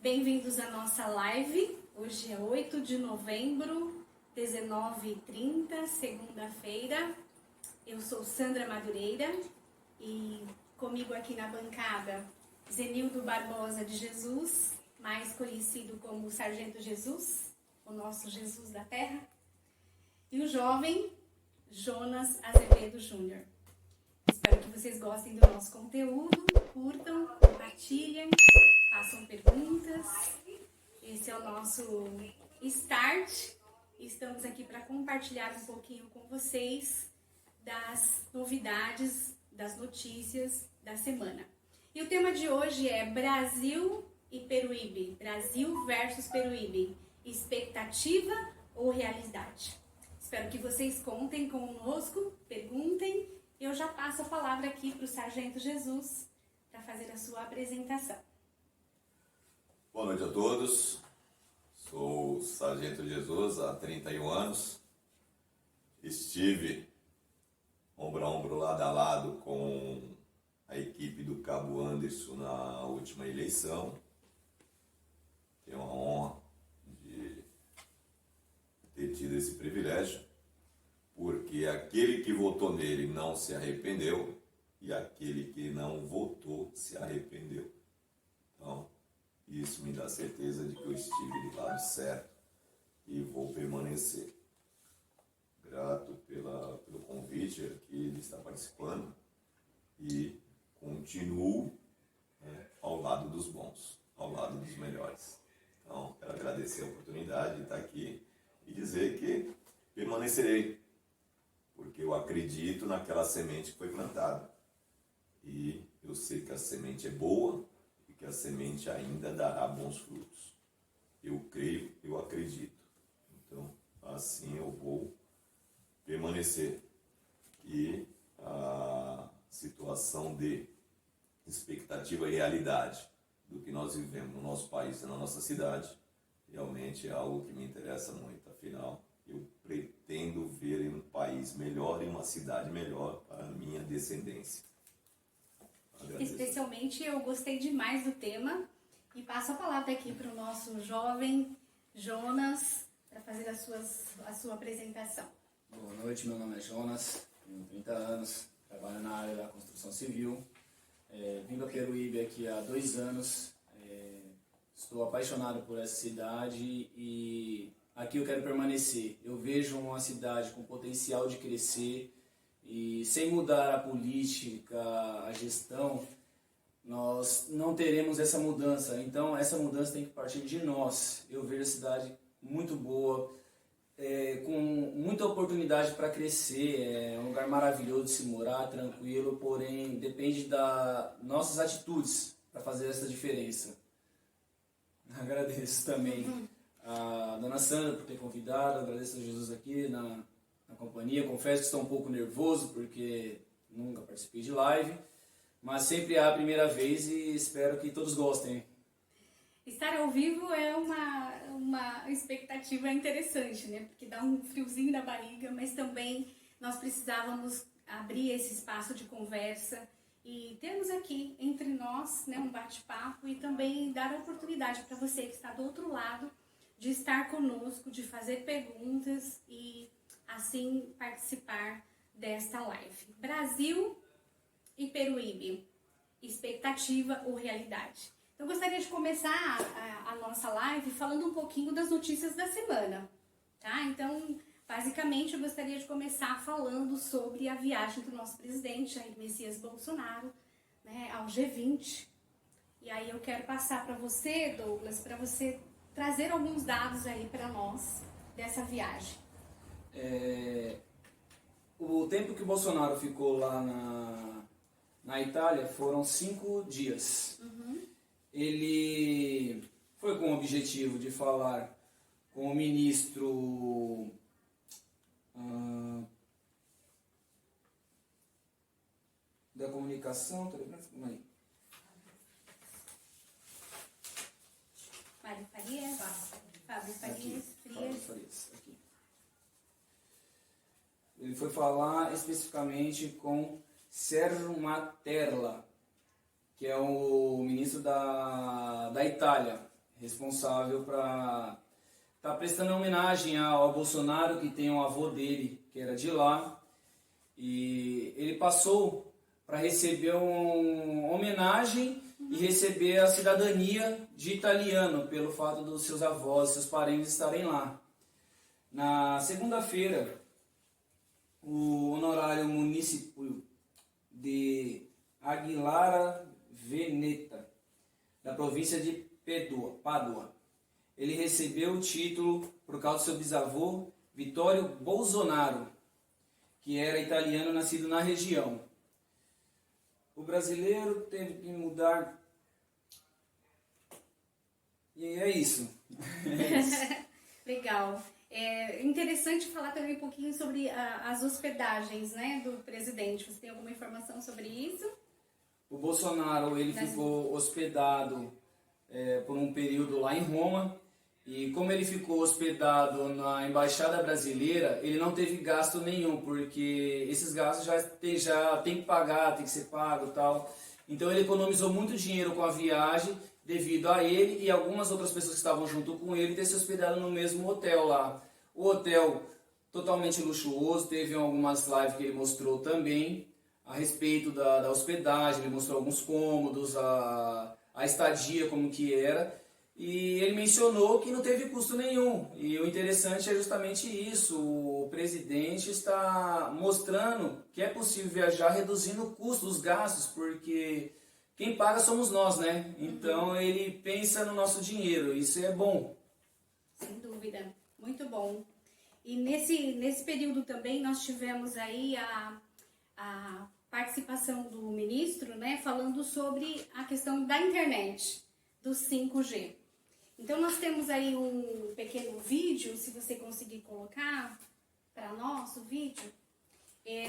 Bem-vindos à nossa live. Hoje é 8 de novembro, 19h30, segunda-feira. Eu sou Sandra Madureira e comigo aqui na bancada, Zenildo Barbosa de Jesus, mais conhecido como Sargento Jesus, o nosso Jesus da Terra, e o jovem Jonas Azevedo Júnior. Espero que vocês gostem do nosso conteúdo, curtam, compartilhem, façam perguntas. Esse é o nosso start. Estamos aqui para compartilhar um pouquinho com vocês das novidades, das notícias da semana. E o tema de hoje é Brasil e Peruíbe. Brasil versus Peruíbe. Expectativa ou realidade? Espero que vocês contem conosco, perguntem. Eu já passo a palavra aqui para o Sargento Jesus para fazer a sua apresentação. Boa noite a todos. Sou o Sargento Jesus há 31 anos. Estive ombro a ombro, lado a lado com a equipe do Cabo Anderson na última eleição. Tenho a honra de ter tido esse privilégio, porque aquele que votou nele não se arrependeu e aquele que não votou se arrependeu. Então, isso me dá certeza de que eu estive do lado certo e vou permanecer. Grato pelo convite aqui de estar participando e continuo ao lado dos bons, ao lado dos melhores. Então, quero agradecer a oportunidade de estar aqui e dizer que permanecerei, porque eu acredito naquela semente que foi plantada. E eu sei que a semente é boa e que a semente ainda dará bons frutos. Eu creio, eu acredito. Então, assim eu vou permanecer. E a situação de expectativa e realidade do que nós vivemos no nosso país e na nossa cidade realmente é algo que me interessa muito. Afinal, eu pretendo ver um país melhor e uma cidade melhor para a minha descendência. Agradeço. Especialmente eu gostei demais do tema e passo a palavra aqui para o nosso jovem Jonas para fazer a sua apresentação. Boa noite, meu nome é Jonas, tenho 30 anos, trabalho na área da construção civil. Vim para Peruíbe aqui há 2 anos, estou apaixonado por essa cidade e aqui eu quero permanecer. Eu vejo uma cidade com potencial de crescer e sem mudar a política, a gestão, nós não teremos essa mudança. Então essa mudança tem que partir de nós. Eu vejo a cidade muito boa, com muita oportunidade para crescer, é um lugar maravilhoso de se morar, tranquilo, porém depende das nossas atitudes para fazer essa diferença. Agradeço também a dona Sandra por ter convidado, agradeço a Jesus aqui na companhia. Confesso que estou um pouco nervoso porque nunca participei de live, mas sempre é a primeira vez e espero que todos gostem. Estar ao vivo é uma expectativa interessante, né? Porque dá um friozinho na barriga, mas também nós precisávamos abrir esse espaço de conversa e termos aqui entre nós, né, um bate-papo e também dar a oportunidade para você que está do outro lado de estar conosco, de fazer perguntas e assim participar desta live. Brasil e Peruíbe, expectativa ou realidade? Eu gostaria de começar a nossa live falando um pouquinho das notícias da semana, tá? Então, basicamente, eu gostaria de começar falando sobre a viagem do nosso presidente, Jair Messias Bolsonaro, né, ao G20. E aí eu quero passar para você, Douglas, para você trazer alguns dados aí para nós dessa viagem. O tempo que o Bolsonaro ficou lá na Itália foram 5 dias. Ele foi com o objetivo de falar com o ministro da comunicação, Fábio Farias. Aqui. Ele foi falar especificamente com Sérgio Mattarella, que é o ministro da Itália, responsável para estar prestando homenagem ao Bolsonaro, que tem um avô dele que era de lá, e ele passou para receber uma homenagem e receber a cidadania de italiano pelo fato dos seus avós, seus parentes estarem lá. Na segunda-feira, o honorário município de Aguilara Veneta, da província de Pádua, ele recebeu o título por causa do seu bisavô, Vittorio Bolsonaro, que era italiano nascido na região. O brasileiro teve que mudar. E é isso. Legal. É interessante falar também um pouquinho sobre as hospedagens, né, do presidente. Você tem alguma informação sobre isso? O Bolsonaro ele ficou hospedado por um período lá em Roma. E como ele ficou hospedado na Embaixada Brasileira, ele não teve gasto nenhum, porque esses gastos já tem que pagar, tem que ser pago e tal. Então ele economizou muito dinheiro com a viagem, devido a ele e algumas outras pessoas que estavam junto com ele ter se hospedado no mesmo hotel lá. O hotel totalmente luxuoso, teve algumas lives que ele mostrou também a respeito da hospedagem, ele mostrou alguns cômodos, a estadia, como que era. E ele mencionou que não teve custo nenhum. E o interessante é justamente isso. O presidente está mostrando que é possível viajar reduzindo o custo, os gastos, porque quem paga somos nós, né? Então ele pensa no nosso dinheiro. Isso é bom. Sem dúvida. Muito bom. E nesse período também nós tivemos aí a participação do ministro, né? Falando sobre a questão da internet, do 5G. Então, nós temos aí um pequeno vídeo, se você conseguir colocar para nós o vídeo,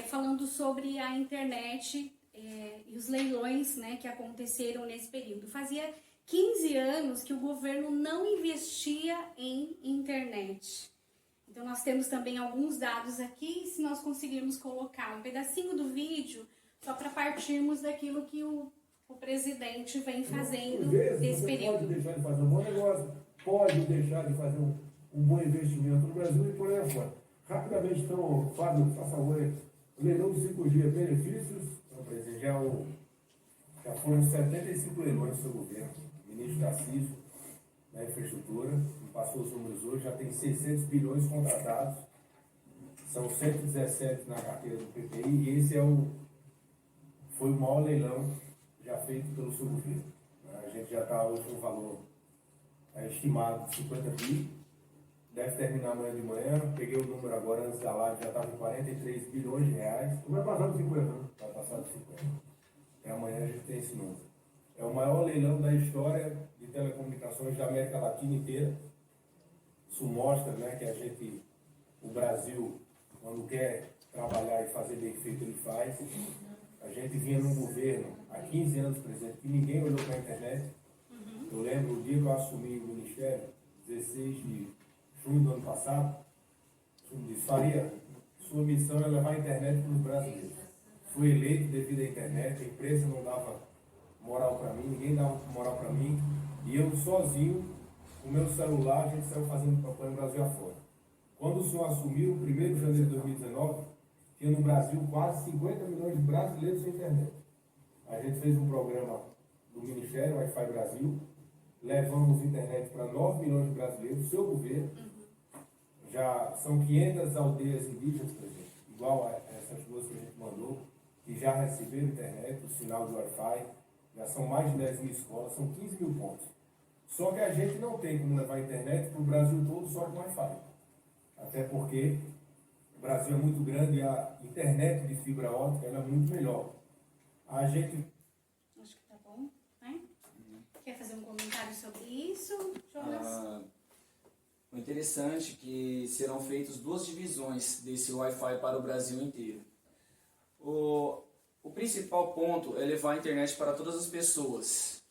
falando sobre a internet e os leilões, né, que aconteceram nesse período. Fazia 15 anos que o governo não investia em internet. Então, nós temos também alguns dados aqui, se nós conseguirmos colocar um pedacinho do vídeo, só para partirmos daquilo que o presidente vem fazendo nesse período. Pode deixar de fazer um bom negócio, pode deixar de fazer um bom investimento no Brasil e por aí afora. Rapidamente, então, Fábio, faça o leilão do 5G, benefícios. Então, presidente, já foram 75 leilões do seu governo. O ministro Tarcísio, da infraestrutura, me passou os números hoje, já tem 600 bilhões contratados, são 117 na carteira do PPI, e esse foi o maior leilão já feito pelo seu governo. A gente já está hoje com um valor estimado de 50 bi, deve terminar amanhã de manhã, peguei o número agora antes da live, já estava em 43 bilhões de reais. Não vai passar de 50, não? Vai passar de 50. Até amanhã a gente tem esse número. É o maior leilão da história de telecomunicações da América Latina inteira. Isso mostra, né, que o Brasil, quando quer trabalhar e fazer bem feito, ele faz. A gente vinha num governo, há 15 anos, presidente, que ninguém olhou para a internet. Eu lembro o dia que eu assumi o ministério, 16 de junho do ano passado, eu disse, Faria, sua missão é levar a internet para os brasileiros. Fui eleito devido à internet, a imprensa não dava moral para mim, ninguém dava moral para mim, e eu sozinho, com o meu celular, a gente saiu fazendo campanha no Brasil afora. Quando o senhor assumiu, 1º de janeiro de 2019, tinha no Brasil quase 50 milhões de brasileiros sem internet. A gente fez um programa do Ministério, Wi-Fi Brasil, levamos internet para 9 milhões de brasileiros, seu governo. Já são 500 aldeias indígenas, por exemplo, igual a essas duas que a gente mandou, que já receberam internet, o sinal de Wi-Fi, já são mais de 10 mil escolas, são 15 mil pontos. Só que a gente não tem como levar a internet para o Brasil todo só com Wi-Fi. Até porque o Brasil é muito grande e a internet de fibra ótica ela é muito melhor. A gente... Acho que tá bom, né? Quer fazer um comentário sobre isso, Jonas? O interessante é que serão feitas 2 divisões desse Wi-Fi para o Brasil inteiro. O principal ponto é levar a internet para todas as pessoas,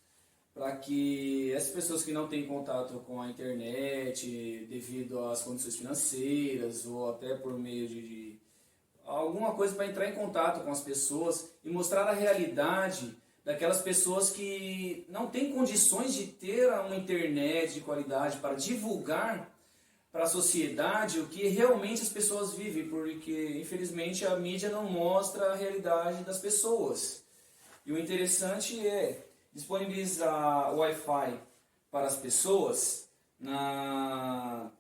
para que essas pessoas que não têm contato com a internet devido às condições financeiras ou até por meio de alguma coisa para entrar em contato com as pessoas e mostrar a realidade daquelas pessoas que não têm condições de ter uma internet de qualidade para divulgar para a sociedade o que realmente as pessoas vivem, porque infelizmente a mídia não mostra a realidade das pessoas. E o interessante é disponibilizar o Wi-Fi para as pessoas na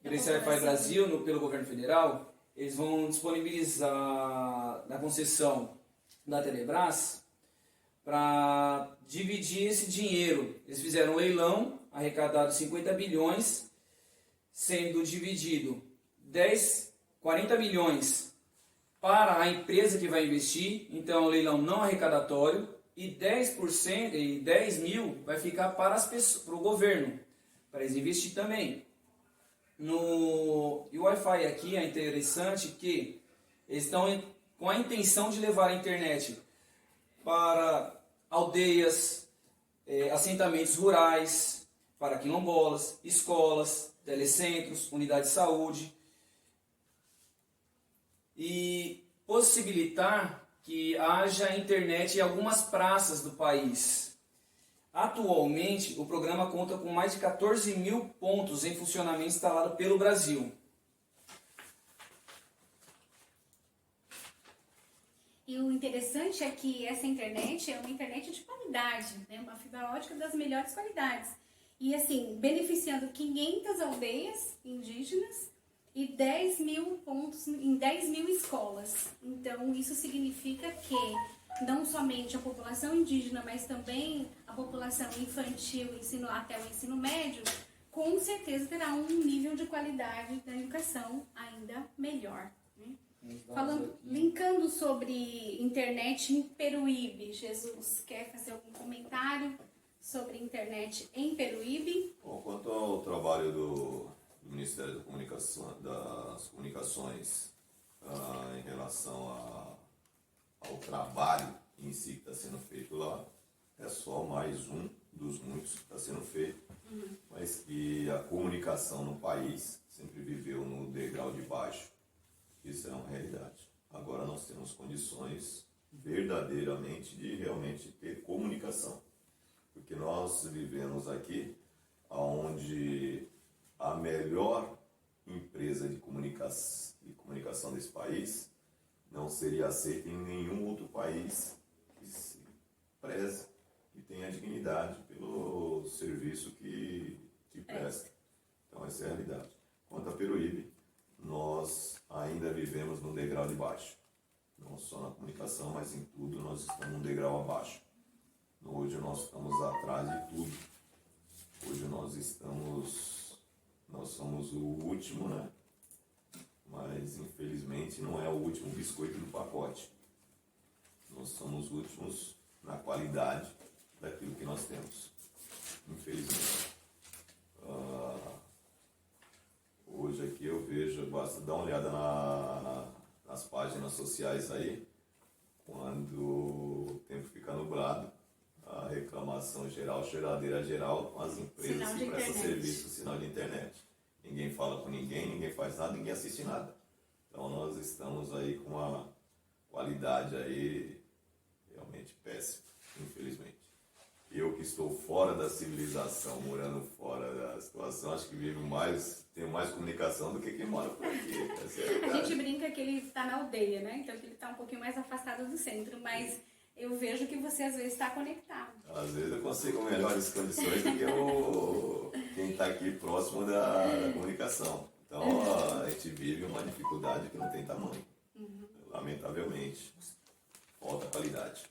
Gerenciar Wi-Fi Brasil, pelo governo federal. Eles vão disponibilizar na concessão da Telebrás para dividir esse dinheiro. Eles fizeram um leilão, arrecadado 50 bilhões, sendo dividido 40 milhões para a empresa que vai investir, então é um leilão não arrecadatório, e 10% e 10 mil vai ficar para o governo, para eles investir também. E o Wi-Fi aqui é interessante que eles estão com a intenção de levar a internet para aldeias, assentamentos rurais, para quilombolas, escolas, telecentros, unidades de saúde, e possibilitar que haja internet em algumas praças do país. Atualmente, o programa conta com mais de 14 mil pontos em funcionamento instalado pelo Brasil. E o interessante é que essa internet é uma internet de qualidade, né? Uma fibra ótica das melhores qualidades. E assim, beneficiando 500 aldeias indígenas e 10 mil pontos em 10 mil escolas. Então, isso significa que não somente a população indígena, mas também a população infantil, até o ensino médio, com certeza terá um nível de qualidade da educação ainda melhor. Né? Linkando sobre internet em Peruíbe, Jesus, quer fazer algum comentário sobre internet em Peruíbe? Bom, quanto ao trabalho do Ministério das Comunicações em relação ao trabalho em si que está sendo feito lá, é só mais um dos muitos que está sendo feito, mas que a comunicação no país sempre viveu no degrau de baixo. Isso é uma realidade. Agora nós temos condições verdadeiramente de realmente ter comunicação. Porque nós vivemos aqui onde a melhor empresa de comunicação desse país não seria aceita em nenhum outro país que se preze, que tenha dignidade pelo serviço que presta. Então essa é a realidade. Quanto a Peruíbe, nós ainda vivemos num degrau de baixo. Não só na comunicação, mas em tudo nós estamos num degrau abaixo. Hoje nós estamos atrás de tudo. Hoje nós somos o último, né? Mas infelizmente não é o último biscoito do pacote. Nós somos últimos na qualidade daquilo que nós temos. Infelizmente. Hoje aqui eu vejo, basta dar uma olhada nas páginas sociais aí, quando o tempo fica nublado, a reclamação geral, choradeira geral com as empresas que prestam serviço, sinal de internet. Ninguém fala com ninguém, ninguém faz nada, ninguém assiste nada. Então nós estamos aí com uma qualidade aí realmente péssima, infelizmente. Eu que estou fora da civilização, morando fora da situação, acho que tenho mais comunicação do que quem mora por aqui. A gente brinca que ele está na aldeia, né? Então que ele está um pouquinho mais afastado do centro, mas eu vejo que você às vezes está conectado. Às vezes eu consigo melhores condições do que quem está aqui próximo da comunicação. Então a gente vive uma dificuldade que não tem tamanho. Lamentavelmente. Falta qualidade.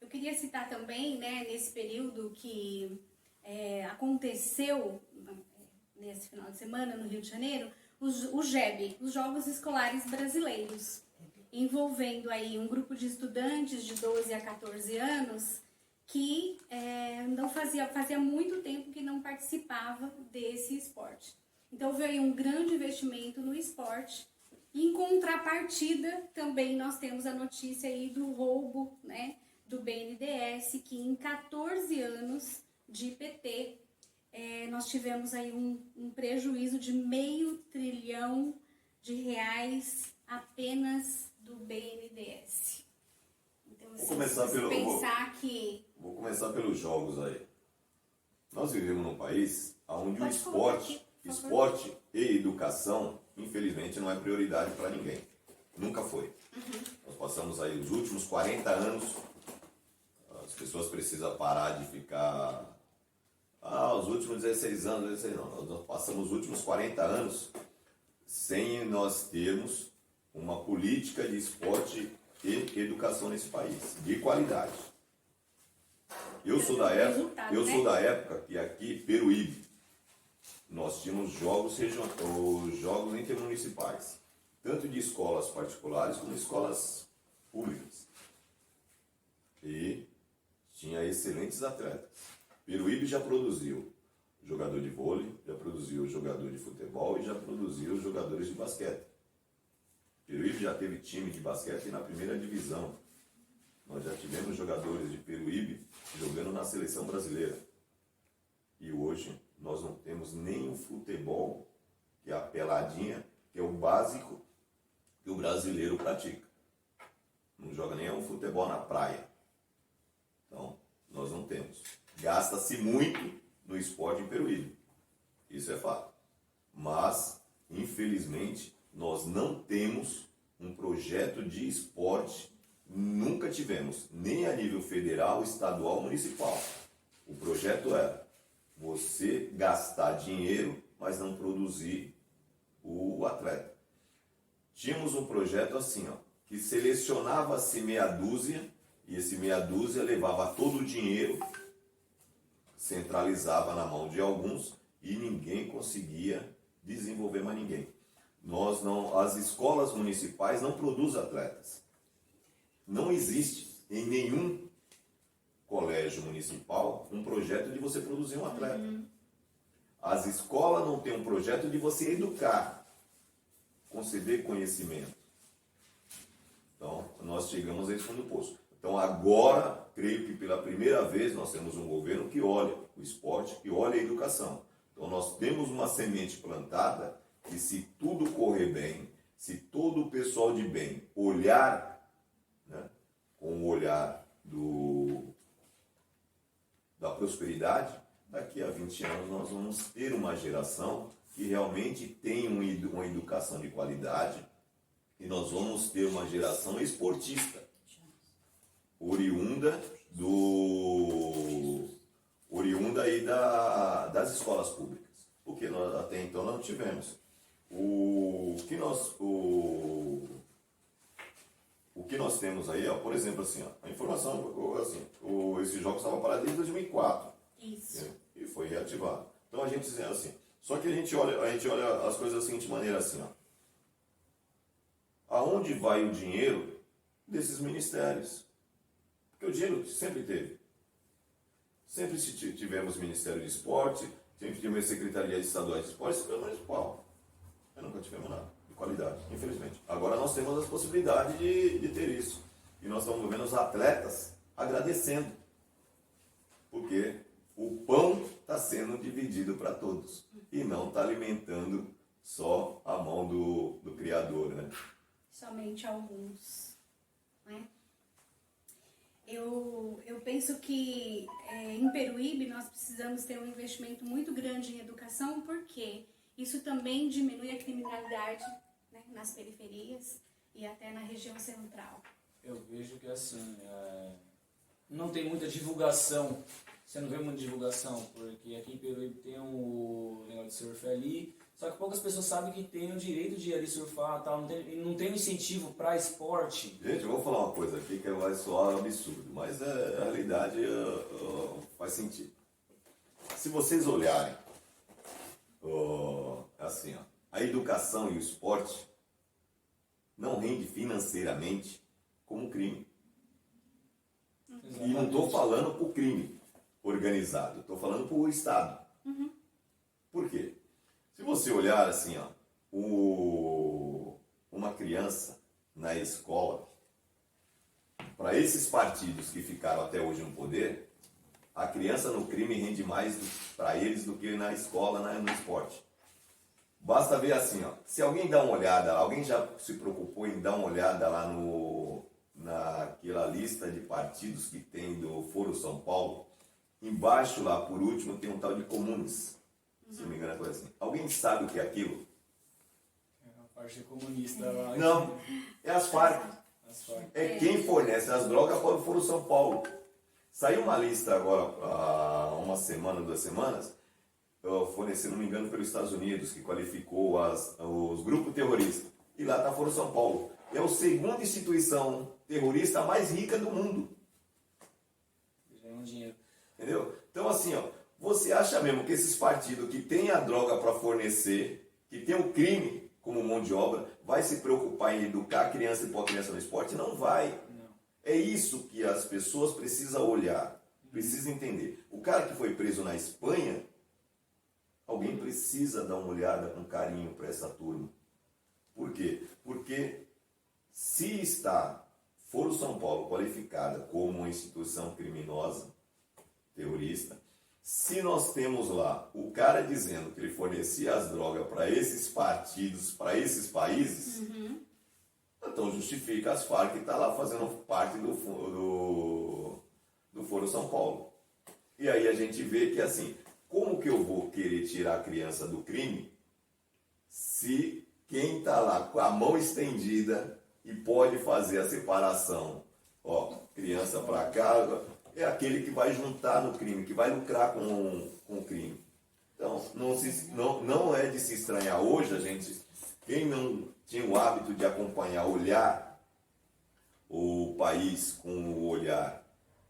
Eu queria citar também, né, nesse período que aconteceu nesse final de semana no Rio de Janeiro, o JEB, os Jogos Escolares Brasileiros, envolvendo aí um grupo de estudantes de 12 a 14 anos que não fazia muito tempo que não participava desse esporte. Então veio um grande investimento no esporte. E em contrapartida, também nós temos a notícia aí do roubo, né, do BNDES, que em 14 anos de PT, nós tivemos aí um prejuízo de R$500 bilhão apenas do BNDES. Então Vou começar pelo... pensar que... Vou começar pelos jogos aí. Nós vivemos num país onde o Pode colocar aqui, por favor. esporte e educação, infelizmente, não é prioridade para ninguém. Nunca foi. Nós passamos aí os últimos 40 anos, as pessoas precisam parar de ficar... os últimos 16 anos, 16 não. Nós passamos os últimos 40 anos sem nós termos uma política de esporte e educação nesse país, de qualidade. Eu sou da época que aqui, Peruíbe, nós tínhamos jogos intermunicipais, tanto de escolas particulares como escolas públicas. E tinha excelentes atletas. Peruíbe já produziu jogador de vôlei, já produziu jogador de futebol e já produziu jogadores de basquete. Peruíbe já teve time de basquete na primeira divisão. Nós já tivemos jogadores de Peruíbe jogando na seleção brasileira. E hoje nós não temos nem o futebol, que é a peladinha, que é o básico que o brasileiro pratica. Não joga nem um futebol na praia. Então, nós não temos. Gasta-se muito no esporte em Peruíbe. Isso é fato. Mas, infelizmente, nós não temos um projeto de esporte. Nunca tivemos, nem a nível federal, estadual, municipal. O projeto era você gastar dinheiro, mas não produzir o atleta. Tínhamos um projeto assim, que selecionava-se meia dúzia, e esse meia dúzia levava todo o dinheiro, centralizava na mão de alguns, e ninguém conseguia desenvolver mais ninguém. As escolas municipais não produzem atletas. Não existe em nenhum colégio municipal um projeto de você produzir um atleta. As escolas não têm um projeto de você educar, conceder conhecimento. Então, nós chegamos a esse fundo do poço. Então, agora, creio que pela primeira vez nós temos um governo que olha o esporte, que olha a educação. Então, nós temos uma semente plantada que, se tudo correr bem, se todo o pessoal de bem olhar, né, com o olhar da prosperidade, daqui a 20 anos nós vamos ter uma geração que realmente tem uma educação de qualidade e nós vamos ter uma geração esportista, oriunda aí das escolas públicas, porque até então não tivemos. O que nós temos aí, por exemplo, assim, a informação, assim, esses jogos estavam parados desde 2004. Isso. E foi reativado. Então a gente dizendo assim, só que a gente olha as coisas da seguinte maneira, assim, aonde vai o dinheiro desses ministérios? Porque o dinheiro sempre teve. Sempre tivemos Ministério de Esporte, sempre tivemos Secretaria Estadual de Esporte, pelo municipal. Eu nunca tivemos nada de qualidade, infelizmente. Agora nós temos as possibilidades de ter isso. E nós estamos vendo os atletas agradecendo. Porque o pão está sendo dividido para todos. E não está alimentando só a mão do criador, né? Somente alguns, né? Eu penso que em Peruíbe nós precisamos ter um investimento muito grande em educação, porque isso também diminui a criminalidade, né, nas periferias e até na região central. Eu vejo que assim, não tem muita divulgação. Você não vê muita divulgação, porque aqui em Peruíbe tem o negócio de surf ali, só que poucas pessoas sabem que tem o direito de ir ali surfar e tal, não tem um incentivo para esporte. Gente, eu vou falar uma coisa aqui que vai soar absurdo, mas a realidade faz sentido. Se vocês olharem, assim, a educação e o esporte não rende financeiramente como crime. Exatamente. E não estou falando para o crime organizado, estou falando para o Estado. Por quê? Se você olhar assim, uma criança na escola, para esses partidos que ficaram até hoje no poder, a criança no crime rende mais para eles do que na escola, no esporte. Basta ver assim, se alguém dá uma olhada, alguém já se preocupou em dar uma olhada lá naquela lista de partidos que tem do Foro São Paulo, embaixo lá, por último, tem um tal de Comunes. Se não me engano, é coisa assim. Alguém sabe o que é aquilo? É a parte comunista lá. Não, é as Farc. É quem fornece as drogas para o Foro São Paulo. Saiu uma lista agora, há uma semana, 2 semanas, fornecida, não me engano, pelos Estados Unidos, que qualificou os grupos terroristas. E lá está Foro São Paulo. É a segunda instituição terrorista mais rica do mundo. Dinheiro. Entendeu? Então, assim, ó, você acha mesmo que esses partidos que têm a droga para fornecer, que tem o crime como mão de obra, vai se preocupar em educar a criança e pôr a criança no esporte? Não vai. Não. É isso que as pessoas precisam olhar, precisam entender. O cara que foi preso na Espanha, alguém precisa dar uma olhada com carinho para essa turma. Por quê? Porque se está Foro São Paulo qualificada como uma instituição criminosa, terrorista, se nós temos lá o cara dizendo que ele fornecia as drogas para esses partidos, para esses países, então justifica as Farc que está lá fazendo parte do Foro São Paulo. E aí a gente vê que assim, como que eu vou querer tirar a criança do crime se quem está lá com a mão estendida e pode fazer a separação, ó, criança para cá, é aquele que vai juntar no crime, que vai lucrar com o crime. Então, não é de se estranhar hoje, a gente, quem não tinha o hábito de acompanhar, olhar o país com o olhar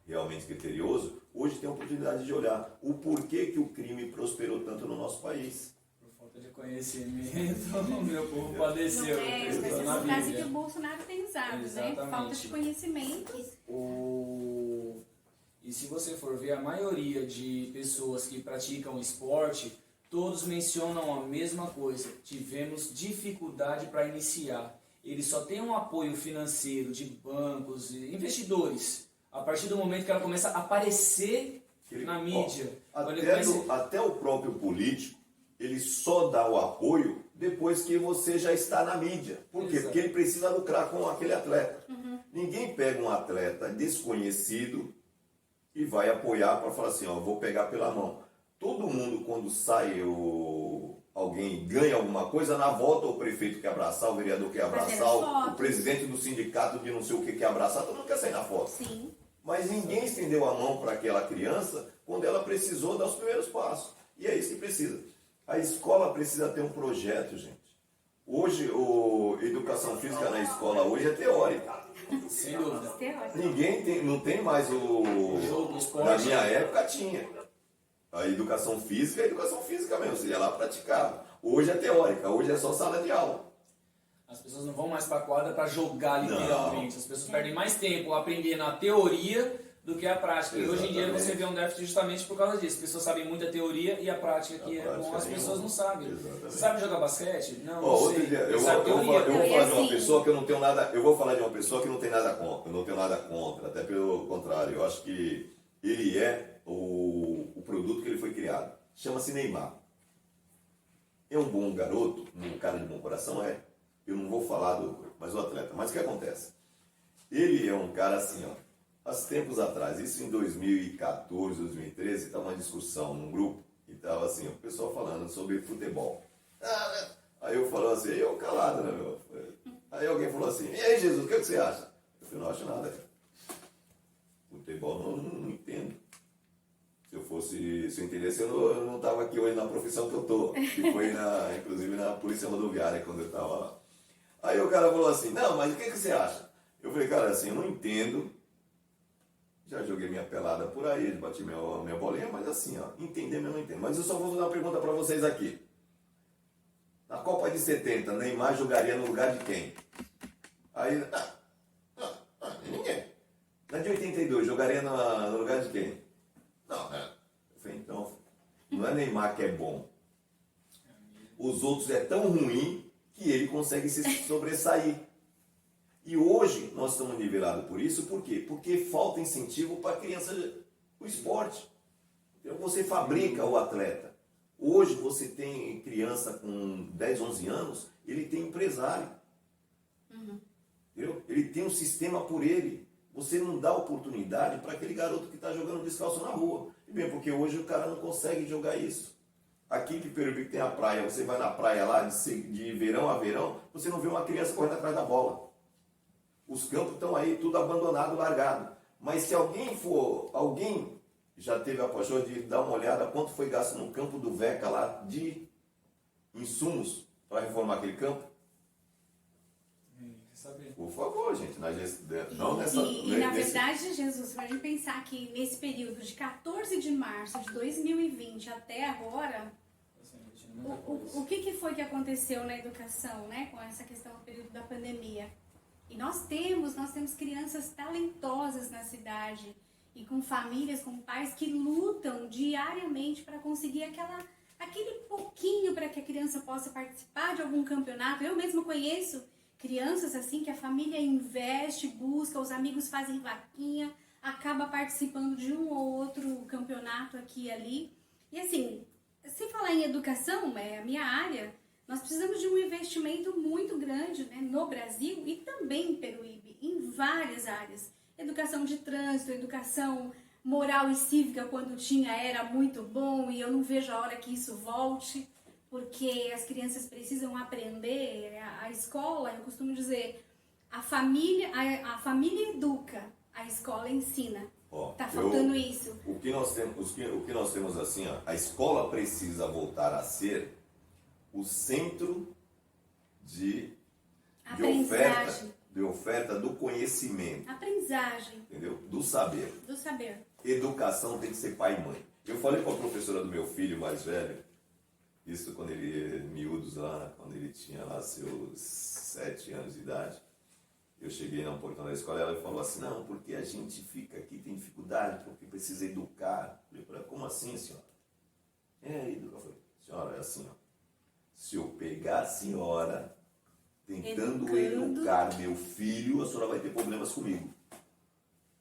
realmente criterioso, hoje tem a oportunidade de olhar o porquê que o crime prosperou tanto no nosso país. Por falta de conhecimento, o meu povo padeceu. Não é, mas essa frase que o Bolsonaro tem usado, Exatamente. né? Falta de conhecimento. E se você for ver, a maioria de pessoas que praticam esporte, todos mencionam a mesma coisa. Tivemos dificuldade para iniciar. Eles só têm um apoio financeiro de bancos e investidores a partir do momento que ela começa a aparecer na mídia. Até o próprio político, ele só dá o apoio depois que você já está na mídia. Por quê? Exato. Porque ele precisa lucrar com aquele atleta. Ninguém pega um atleta desconhecido e vai apoiar para falar assim, ó, vou pegar pela mão. Todo mundo, quando sai alguém ganha alguma coisa, na volta o prefeito quer abraçar, o vereador quer abraçar, o presidente do sindicato de não sei o que quer abraçar, todo mundo quer sair na foto. Sim. Mas ninguém estendeu a mão para aquela criança quando ela precisou dar os primeiros passos. E é isso que precisa. A escola precisa ter um projeto, gente. Hoje, a educação física na escola hoje é teórica. Sem dúvida. Não tem mais Jogo, esporte. Na minha época tinha. A educação física é educação física mesmo, você ia lá praticar. Hoje é teórica, hoje é só sala de aula. As pessoas não vão mais para a quadra para jogar literalmente. As pessoas perdem mais tempo aprendendo a teoria do que a prática. Exatamente. E hoje em dia você vê um déficit justamente por causa disso. As pessoas sabem muito a teoria e a prática que é bom, as pessoas não sabem. Exatamente. Você sabe jogar basquete? Não, não Outro sei. dia, eu Você vou sabe teoria. falar de uma pessoa que eu não tenho nada. Eu vou falar de uma pessoa que não tem nada contra. Eu não tenho nada contra, até pelo contrário. Eu acho que ele é o produto que ele foi criado. Chama-se Neymar. É um bom garoto, um cara de bom coração, é. Eu não vou falar mas o atleta. Mas o que acontece? Ele é um cara assim, ó. Há tempos atrás, isso em 2014, 2013, estava uma discussão num grupo e estava assim, o pessoal falando sobre futebol. Aí eu falava assim, eu calado, né, meu? Aí alguém falou assim, e aí, Jesus, o que você acha? Eu falei, não acho nada. Futebol não entendo. Se eu entendesse, eu não estava aqui hoje na profissão que eu estou, que foi inclusive na Polícia Rodoviária, quando eu estava lá. Aí o cara falou assim, não, mas o que você acha? Eu falei, cara, assim, eu não entendo. Já joguei minha pelada por aí, bati minha bolinha, mas assim, ó, entender eu não entendo. Mas eu só vou fazer uma pergunta para vocês aqui. Na Copa de 70, Neymar jogaria no lugar de quem? Aí, ninguém. Na de 82, jogaria no lugar de quem? Não, né? Eu falei, então, não é Neymar que é bom. Os outros é tão ruim que ele consegue se sobressair. E hoje nós estamos nivelados por isso, por quê? Porque falta incentivo para a criança, o esporte. Então você fabrica o atleta. Hoje você tem criança com 10, 11 anos, ele tem empresário. Entendeu? Ele tem um sistema por ele. Você não dá oportunidade para aquele garoto que está jogando descalço na rua. E bem, porque hoje o cara não consegue jogar isso. Aqui em Peruíbe tem a praia, você vai na praia lá de verão a verão, você não vê uma criança correndo atrás da bola. Os campos estão aí, tudo abandonado, largado. Mas se alguém já teve a paixão de dar uma olhada quanto foi gasto no campo do Veca lá de insumos para reformar aquele campo? Por favor, gente, não nessa... E na verdade, Jesus, para a gente pensar que nesse período de 14 de março de 2020 até agora, o que foi que aconteceu na educação, né, com essa questão do período da pandemia? E nós temos crianças talentosas na cidade e com famílias, com pais que lutam diariamente para conseguir aquele pouquinho para que a criança possa participar de algum campeonato. Eu mesma conheço crianças assim que a família investe, busca, os amigos fazem vaquinha, acaba participando de um ou outro campeonato aqui e ali. E assim, se falar em educação, é a minha área, nós precisamos de um investimento muito grande, né, no Brasil e também em Peruíbe, em várias áreas. Educação de trânsito, educação moral e cívica, quando era muito bom e eu não vejo a hora que isso volte, porque as crianças precisam aprender. A escola, eu costumo dizer, a família educa, a escola ensina. Tá faltando isso. O que nós temos assim, ó, a escola precisa voltar a ser o centro de oferta do conhecimento. Aprendizagem. Entendeu? Do saber. Do saber. Educação tem que ser pai e mãe. Eu falei com a professora do meu filho mais velho, isso quando ele miúdos lá, quando ele tinha lá seus 7 anos de idade. Eu cheguei no portão da escola e ela falou assim, não, porque a gente fica aqui, tem dificuldade, porque precisa educar. Eu falei, como assim, senhora? Educar. Eu falei, senhora, é assim, ó. Se eu pegar a senhora tentando educar meu filho, a senhora vai ter problemas comigo.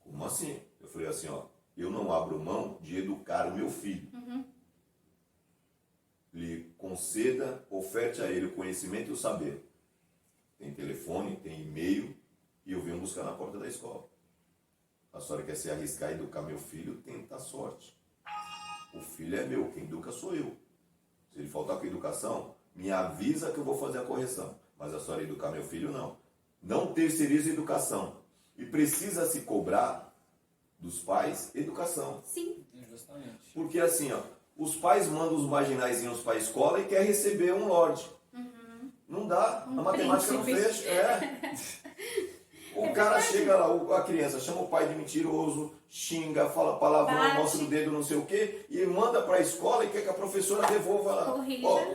Como assim? Eu falei assim, ó, eu não abro mão de educar o meu filho. Uhum. Lhe conceda, oferte a ele o conhecimento e o saber. Tem telefone, tem e-mail, e eu venho buscar na porta da escola. A senhora quer se arriscar e educar meu filho, tenta a sorte. O filho é meu, quem educa sou eu. Se ele faltar com educação, me avisa que eu vou fazer a correção. Mas a senhora educar meu filho, não. Não terceiriza a educação. E precisa se cobrar dos pais educação. Sim. Justamente. Porque assim, ó, os pais mandam os marginaizinhos para a escola e quer receber um lorde. Uhum. Não dá, a matemática não príncipe. fecha. O cara chega lá, a criança chama o pai de mentiroso, xinga, fala palavrão, mostra o dedo, não sei o quê, e manda para a escola e quer que a professora devolva lá.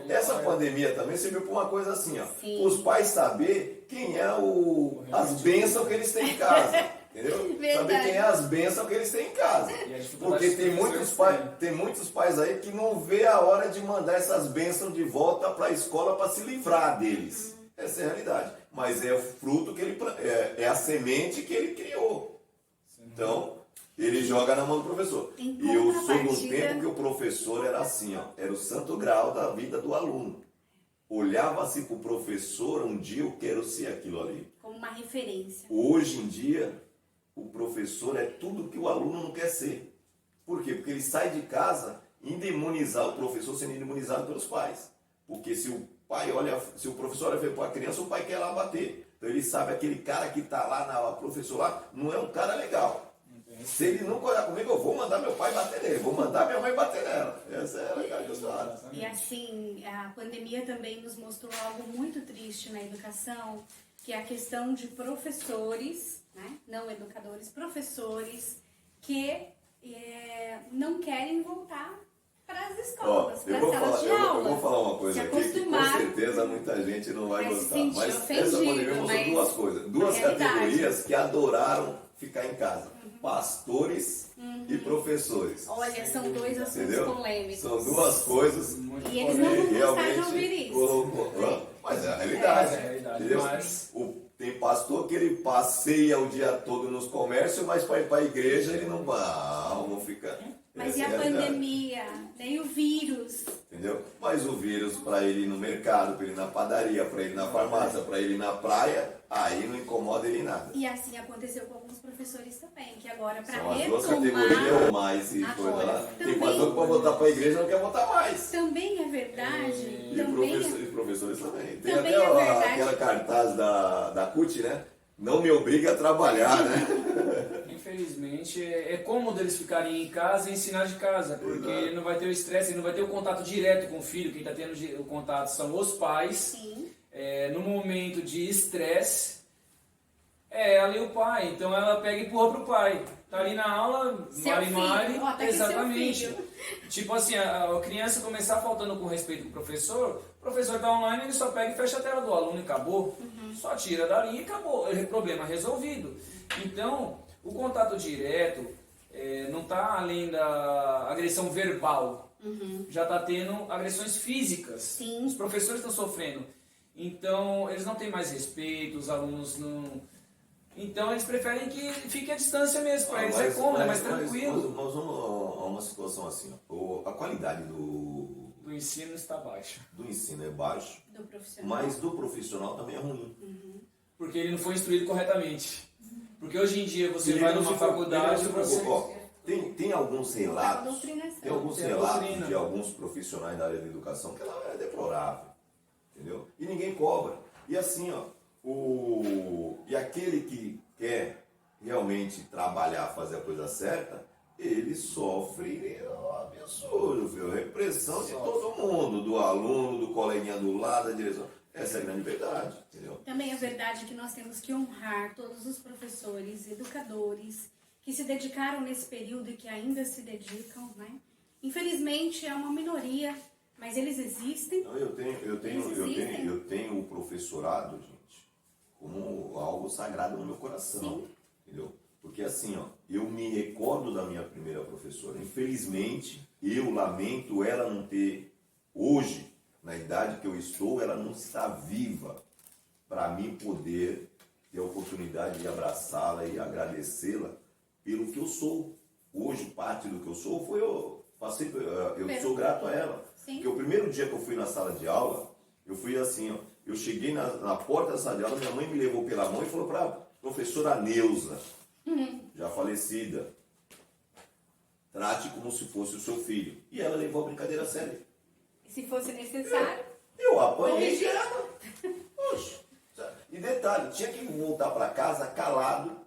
Essa pandemia também serviu para uma coisa assim, ó. Sim. Os pais saber quem é as bênçãos que eles têm em casa. Entendeu? Verdade. Saber quem é as bênçãos que eles têm em casa. Porque tem muitos pais aí que não vê a hora de mandar essas bênçãos de volta para a escola para se livrar deles. Essa é a realidade. Mas é o fruto que ele é a semente que ele criou. Então, ele joga na mão do professor. E eu sou do tempo que o professor era assim, ó, era o santo grau da vida do aluno. Olhava-se para o professor, um dia eu quero ser aquilo ali. Como uma referência. Hoje em dia, o professor é tudo que o aluno não quer ser. Por quê? Porque ele sai de casa imunizar o professor sendo imunizado pelos pais. Porque se o professor olha para a criança, o pai quer lá bater. Então ele sabe, aquele cara que está lá na professor lá, não é um cara legal. Se ele não olhar comigo, eu vou mandar meu pai bater nele, vou mandar minha mãe bater nela. Essa é a legal que eu falo. E assim, a pandemia também nos mostrou algo muito triste na educação, que é a questão de professores, né? Não educadores, professores, que não querem voltar para as escolas, para as salas de aula. Eu vou falar uma coisa aqui que com certeza muita gente não vai gostar. Mas essa pandemia mostrou duas coisas. Duas categorias que adoraram ficar em casa. Pastores e professores. Olha, são dois assuntos polêmicos. São duas coisas. E eles não vão gostar de ouvir isso. Mas é a realidade. Entendeu? Tem pastor que ele passeia o dia todo nos comércios, mas para ir para a igreja ele não fica. Mas e a pandemia, nem o vírus, entendeu? Mas o vírus, para ele ir no mercado, para ele ir na padaria, para ele ir na farmácia, para ele ir na praia, aí não incomoda ele em nada. E assim aconteceu com alguns professores também, que agora para São as retomar... duas categorias, ou mais e Agora, coisa lá. Tem também- pastor que para voltar para a igreja não quer voltar mais. Também é verdade, E professores também. Tem Também até é verdade. aquela cartaz da CUT, né? Não me obrigue a trabalhar, né? Infelizmente, é cômodo eles ficarem em casa e ensinar de casa, porque Exato. não vai ter o estresse, não vai ter o contato direto com o filho. Quem está tendo o contato são os pais. Sim. No momento de estresse, ali o pai. Então ela pega e empurra pro pai. Tá ali na aula, Seu Mari, filho, ó, tá aqui seu exatamente. filho. Tipo assim, a criança começar faltando com respeito com o professor tá online, ele só pega e fecha a tela do aluno e acabou. Só tira dali e acabou. Problema resolvido. Então, o contato direto não tá além da agressão verbal. Já tá tendo agressões físicas. Sim. Os professores estão sofrendo. Então, eles não têm mais respeito, os alunos não... Então, eles preferem que fique à distância mesmo, para eles é cômodo, é mais tranquilo. Nós vamos a uma situação assim, ó. A qualidade do Do ensino está baixa. ensino é baixa, Do profissional. mas do profissional também é ruim. Porque ele não foi instruído corretamente. Porque hoje em dia você Ele vai não numa se faculdade ele e não se você... preocupa. Ó, tem alguns relatos, doutrinação. tem alguns Tem a relatos doutrina. de alguns profissionais da área da educação que ela é deplorável, entendeu? E ninguém cobra. E assim, ó, e aquele que quer realmente trabalhar, fazer a coisa certa, ele sofre absurdo, viu? Repressão de todo mundo, do aluno, do coleguinha do lado, da direção. Essa é a grande verdade, entendeu? Também é verdade que nós temos que honrar todos os professores, educadores, que se dedicaram nesse período e que ainda se dedicam, né? Infelizmente é uma minoria, mas eles existem. Então, eu tenho o professorado, gente, como algo sagrado no meu coração, Sim. entendeu? Porque assim, ó, eu me recordo da minha primeira professora. Infelizmente, eu lamento ela não ter, hoje, na idade que eu estou, ela não está viva para mim poder ter a oportunidade de abraçá-la e agradecê-la pelo que eu sou. Hoje, parte do que eu sou foi eu sou grato a ela. Sim. Porque o primeiro dia que eu fui na sala de aula, eu fui assim, ó, eu cheguei na porta da sala de aula, minha mãe me levou pela mão e falou para a professora Neuza, já falecida, trate como se fosse o seu filho. E ela levou a brincadeira a sério. Se fosse necessário. Eu apanhei ela. Oxe. E detalhe, tinha que voltar para casa calado,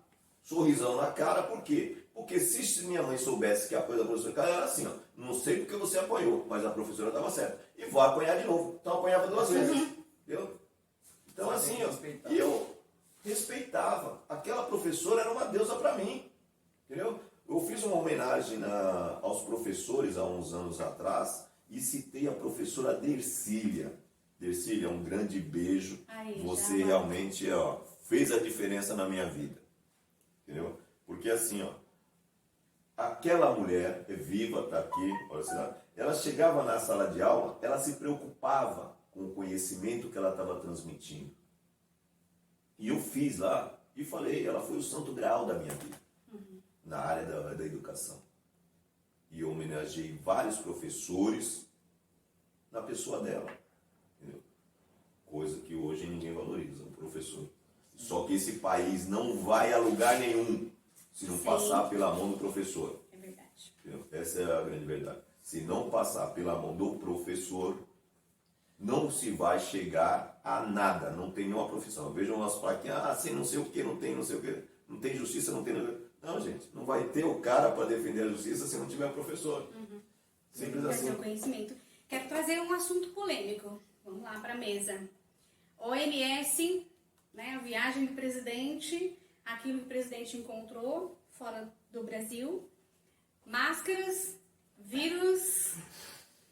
sorrisão na cara, por quê? Porque se minha mãe soubesse que a coisa da professora cara era assim, ó, não sei porque você apanhou, mas a professora estava certa. E vai apanhar de novo. Então apanhava duas vezes. Entendeu? Então assim, ó, e eu respeitava. Aquela professora era uma deusa para mim. Entendeu? Eu fiz uma homenagem aos professores há uns anos atrás e citei a professora Dercília. Dercília, um grande beijo. Aí, Você já. realmente, ó, fez a diferença na minha vida. Entendeu? Porque assim, ó, aquela mulher é viva, tá aqui, olha assim, ela chegava na sala de aula, ela se preocupava com o conhecimento que ela estava transmitindo. E eu fiz lá e falei, ela foi o santo grau da minha vida, na área da educação. E eu homenageei vários professores na pessoa dela. Entendeu? Coisa que hoje ninguém valoriza, o professor. Só que esse país não vai a lugar nenhum se não Sim. passar pela mão do professor. É verdade. Entendeu? Essa é a grande verdade. Se não passar pela mão do professor, não se vai chegar a nada. Não tem nenhuma profissão. Vejam umas plaquinhas, sem não sei o que, não tem não sei o que. Não tem justiça, não tem... Não, gente. Não vai ter o cara para defender a justiça se não tiver o professor. Simples Vai assim. ter o conhecimento. Quero trazer um assunto polêmico. Vamos lá para a mesa. OMS, né, a viagem do presidente, aquilo que o presidente encontrou fora do Brasil. Máscaras, vírus.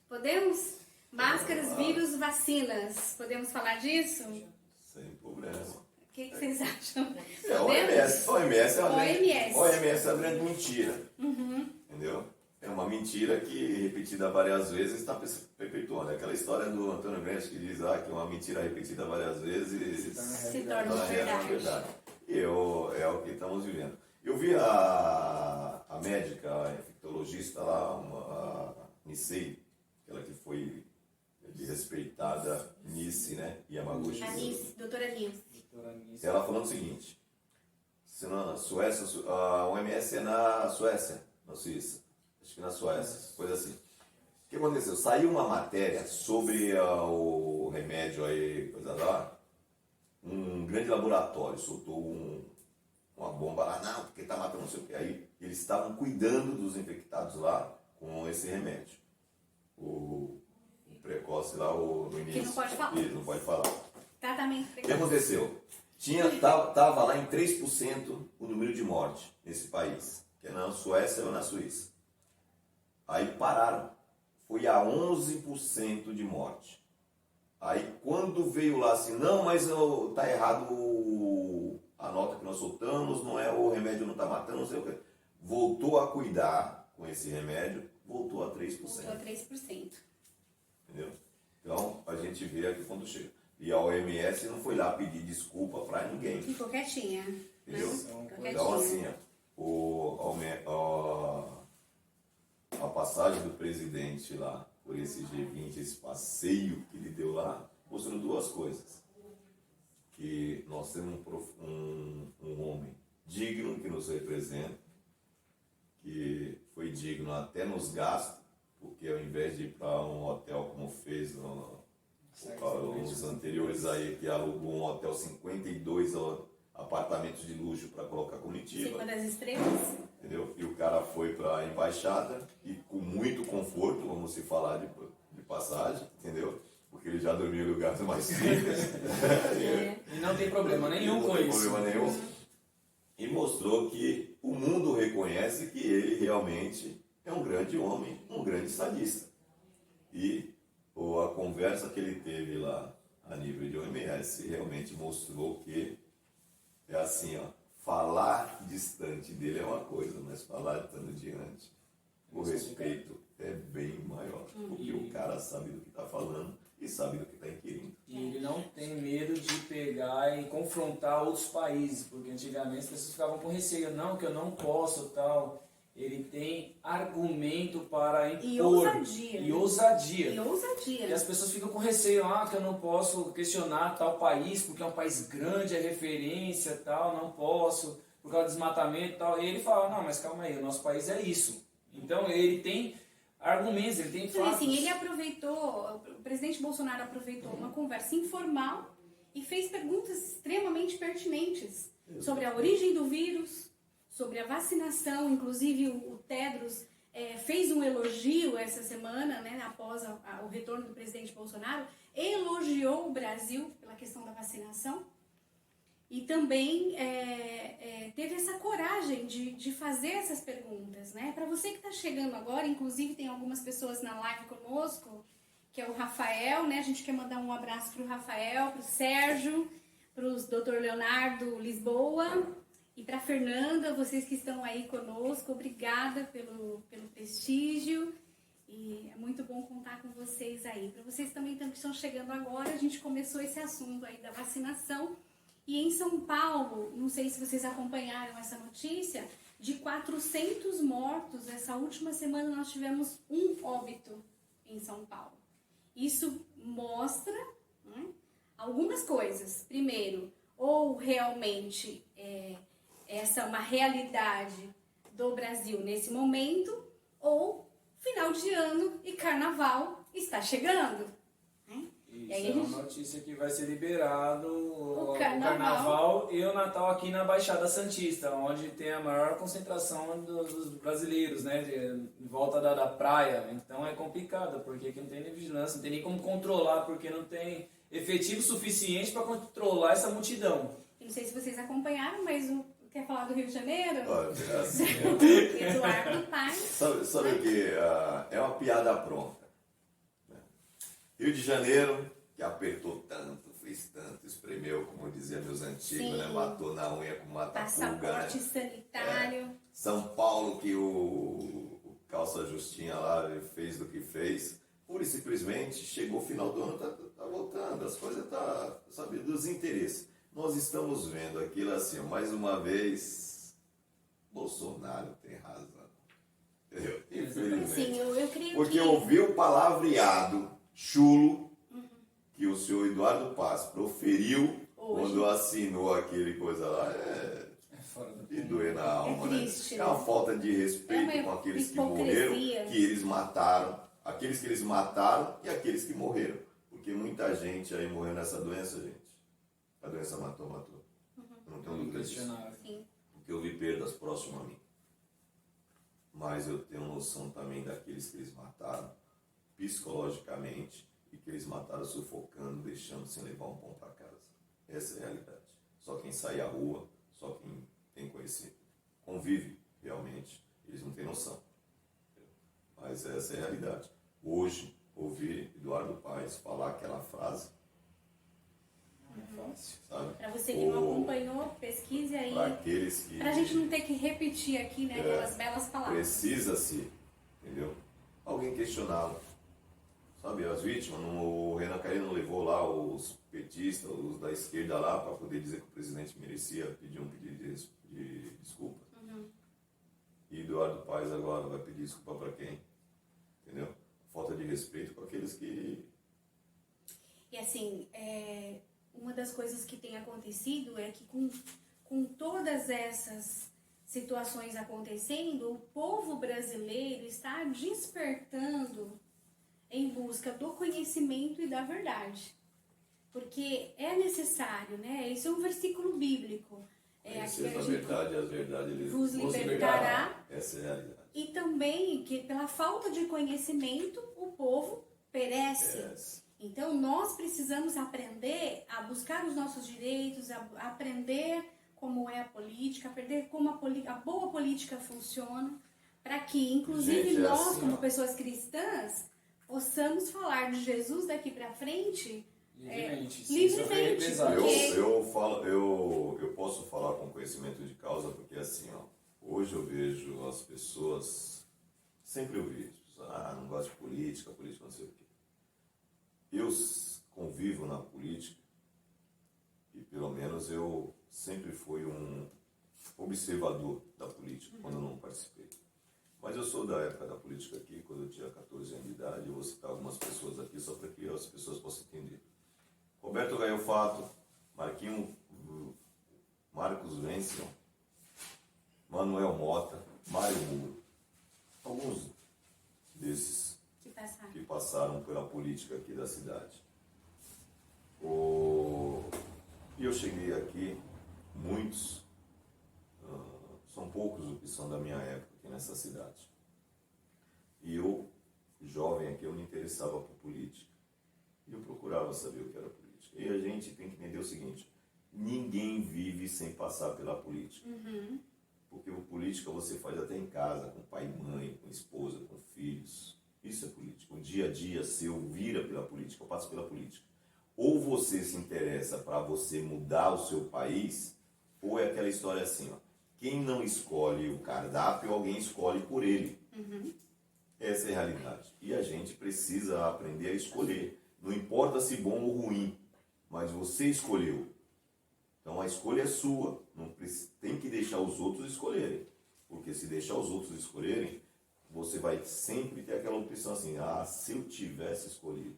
Podemos? Máscaras, vírus, vacinas. Podemos falar disso? Sem problema. O que vocês acham? É, OMS é uma OMS. OMS é uma grande mentira. Entendeu? É uma mentira que, repetida várias vezes, está perpetuando. É aquela história do Antônio Gramsci que diz que uma mentira repetida várias vezes Se torna uma verdade. E é o que estamos vivendo. Eu vi a médica, a infectologista lá, a Nicei, aquela que foi respeitada Nice, né? Yamaguchi. A Nice, doutora Nice. Doutora Nice. Ela falando o seguinte: se na Suécia, a OMS é na Suécia, na Suíça, acho que na Suécia, coisa assim. O que aconteceu? Saiu uma matéria sobre o remédio aí, coisa lá, um grande laboratório soltou uma bomba lá, não, porque tá matando não sei o que. Aí eles estavam cuidando dos infectados lá com esse remédio. O precoce lá, no início. Que não pode falar. Ele não pode falar. Tratamento O que precoce. aconteceu? Tava lá em 3% o número de morte nesse país, que é na Suécia ou na Suíça. Aí pararam. Foi a 11% de morte. Aí quando veio lá assim, não, mas tá errado a nota que nós soltamos, não é, o remédio não tá matando, não sei o que. Voltou a cuidar com esse remédio, voltou a 3%. Voltou a 3%. Entendeu? Então a gente vê aqui quando chega. E a OMS não foi lá pedir desculpa para ninguém. Ficou quietinha. Entendeu? Ficou Então assim, quietinha. a passagem do presidente lá por esse G20, esse passeio que ele deu lá, mostrando duas coisas. Que nós temos um homem digno que nos representa, que foi digno até nos gastos, porque ao invés de ir para um hotel como fez os anteriores aí, que alugou um hotel 52 apartamentos de luxo para colocar comitiva. 50 estrelas. Entendeu? E o cara foi para a embaixada e com muito conforto, vamos se falar de passagem, entendeu? Porque ele já dormiu em lugares mais simples. E não tem problema nenhum com isso. Problema nenhum. E mostrou que o mundo reconhece que ele realmente é um grande homem, um grande sadista. E a conversa que ele teve lá a nível de OMS realmente mostrou que é assim, ó, falar distante dele é uma coisa, mas falar estando diante, o respeito é bem maior, porque o cara sabe do que está falando e sabe do que está inquirindo. E ele não tem medo de pegar e confrontar outros países, porque antigamente as pessoas ficavam com receio, não, que eu não posso, tal. Ele tem argumento para impor. E ousadia. E ousadia. E ousadia. E as pessoas ficam com receio, que eu não posso questionar tal país, porque é um país grande, é referência, tal, não posso, por causa do desmatamento e tal. E ele fala, não, mas calma aí, o nosso país é isso. Então ele tem argumentos, ele tem Então, fatos. assim, ele aproveitou, o presidente Bolsonaro aproveitou uma conversa informal e fez perguntas extremamente pertinentes sobre a origem do vírus, sobre a vacinação. Inclusive o Tedros fez um elogio essa semana, né, após o retorno do presidente Bolsonaro, elogiou o Brasil pela questão da vacinação e também teve essa coragem de fazer essas perguntas, né? Para você que está chegando agora, inclusive tem algumas pessoas na live conosco, que é o Rafael, né? A gente quer mandar um abraço para o Rafael, para o Sérgio, para o Dr. Leonardo Lisboa e para a Fernanda, vocês que estão aí conosco, obrigada pelo prestígio. E é muito bom contar com vocês aí. Para vocês também que estão chegando agora, a gente começou esse assunto aí da vacinação. E em São Paulo, não sei se vocês acompanharam essa notícia, de 400 mortos, essa última semana nós tivemos um óbito em São Paulo. Isso mostra, né, algumas coisas. Primeiro, ou realmente essa é uma realidade do Brasil nesse momento, ou final de ano e carnaval está chegando. Né? Isso, E aí é uma notícia que vai ser liberado o carnaval e o Natal aqui na Baixada Santista, onde tem a maior concentração dos brasileiros, né, de volta da praia. Então é complicado, porque aqui não tem nem vigilância, não tem nem como controlar, porque não tem efetivo suficiente para controlar essa multidão. Eu não sei se vocês acompanharam, mas quer falar do Rio de Janeiro? Olha, assim, Eduardo Paes. sabe o que é uma piada pronta. Né? Rio de Janeiro, que apertou tanto, fez tanto, espremeu, como diziam meus antigos, né? Matou na unha com mata-pulga. Passaporte sanitário. São Paulo, que o calça justinha lá fez do que fez. Pura e simplesmente chegou o final do ano, tá voltando, as coisas sabe, dos interesses. Nós estamos vendo aquilo assim, mais uma vez, Bolsonaro tem razão. Entendeu? Infelizmente. Assim, eu creio Porque que... ouviu o palavreado chulo, senhor Eduardo Paz proferiu Hoje. quando assinou aquele coisa lá, Fora do de doer na alma, triste, né? É uma né? falta de respeito É uma com aqueles que hipocrisia. morreram, que eles mataram, aqueles que eles mataram e aqueles que morreram. Porque muita gente aí morreu nessa doença, gente. A doença matou. Eu não tenho dúvida disso. Inquestionável. Sim. Porque eu vi perdas próximas a mim. Mas eu tenho noção também daqueles que eles mataram psicologicamente e que eles mataram sufocando, deixando sem levar um pão para casa. Essa é a realidade. Só quem sai à rua, só quem tem conhecido, convive realmente, eles não têm noção. Mas essa é a realidade. Hoje, ouvir Eduardo Paes falar aquela frase, Não é fácil. sabe? Para você que não acompanhou, pesquise aí. Para aqueles que... Pra gente não ter que repetir aqui, né, aquelas belas palavras. Precisa-se, entendeu? Alguém questioná-lo. Sabe, as vítimas, o Renan Calheiros não levou lá os petistas, os da esquerda lá, para poder dizer que o presidente merecia pedir um pedido de desculpa. E Eduardo Paes agora vai pedir desculpa para quem? Entendeu? Falta de respeito com aqueles que... E assim, uma das coisas que tem acontecido é que com todas essas situações acontecendo, o povo brasileiro está despertando em busca do conhecimento e da verdade. Porque é necessário, né? Esse é um versículo bíblico. Conheceis a verdade, a verdade ele vos libertará. Essa é a realidade. E também que pela falta de conhecimento o povo perece. Então nós precisamos aprender a buscar os nossos direitos, a aprender como é a política, aprender como a boa política funciona, para que inclusive Gente, nós assim, como pessoas cristãs possamos falar de Jesus daqui para frente Livremente. sem sofrer livremente, represálias. Eu posso falar com conhecimento de causa, porque assim, ó, hoje eu vejo as pessoas, sempre eu vi, não gosto de política não sei o quê. Eu convivo na política e pelo menos eu sempre fui um observador da política, quando eu não participei. Mas eu sou da época da política aqui, quando eu tinha 14 anos de idade, eu vou citar algumas pessoas aqui só para que as pessoas possam entender. Roberto Gaiofato, Marcos Wenzel, Manuel Mota, Mário Muro, alguns desses que passaram pela política aqui da cidade. E eu cheguei aqui, muitos, são poucos os que são da minha época aqui nessa cidade. E eu, jovem aqui, eu me interessava por política. E eu procurava saber o que era política. E a gente tem que entender o seguinte, ninguém vive sem passar pela política. Porque a política você faz até em casa, com pai e mãe, com esposa, com filhos. Isso é política. O dia a dia seu vira pela política, eu passo pela política. Ou você se interessa para você mudar o seu país, ou é aquela história assim, ó, quem não escolhe o cardápio, alguém escolhe por ele. Essa é a realidade. E a gente precisa aprender a escolher. Não importa se bom ou ruim, mas você escolheu. Então a escolha é sua. Não tem que deixar os outros escolherem. Porque se deixar os outros escolherem, você vai sempre ter aquela opção assim, se eu tivesse escolhido,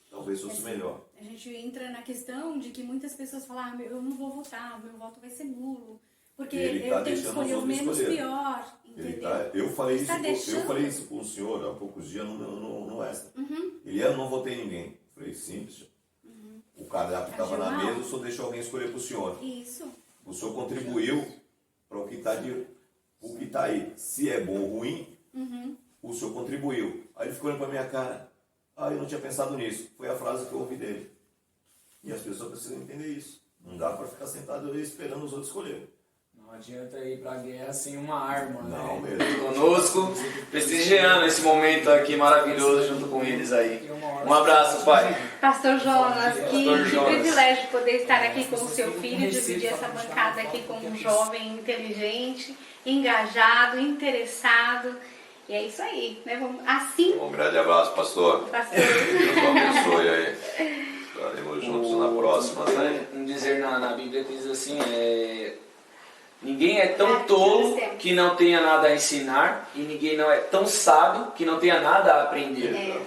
talvez fosse melhor. A gente entra na questão de que muitas pessoas falam, eu não vou votar, meu voto vai ser nulo, porque eu tenho que escolher o menos pior, entendeu? Eu falei isso com o senhor há poucos dias no Extra. Eu não votei em ninguém. Falei, simples. O cardápio estava na mesa, o senhor deixou alguém escolher para o senhor. Isso. O senhor contribuiu para o que está aí. Se é bom ou ruim, o senhor contribuiu. Aí ele ficou olhando para minha cara. Eu não tinha pensado nisso. Foi a frase que eu ouvi dele. E as pessoas precisam entender isso. Não dá para ficar sentado ali esperando os outros escolherem. Não adianta ir pra guerra sem uma arma, Não, né? mesmo. Conosco, prestigiando esse momento aqui maravilhoso junto com eles aí. Um abraço, pai. Pastor Jonas, que Jonas. privilégio poder estar aqui com o seu filho, dividir essa bancada aqui com um jovem inteligente, engajado, interessado. E é isso aí, né? Assim, Um grande abraço, pastor. pastor. Deus abençoe aí. Estaremos juntos na próxima, né? Um dizer na Bíblia que diz assim, Ninguém é tão tolo que não tenha nada a ensinar e ninguém não é tão sábio que não tenha nada a aprender.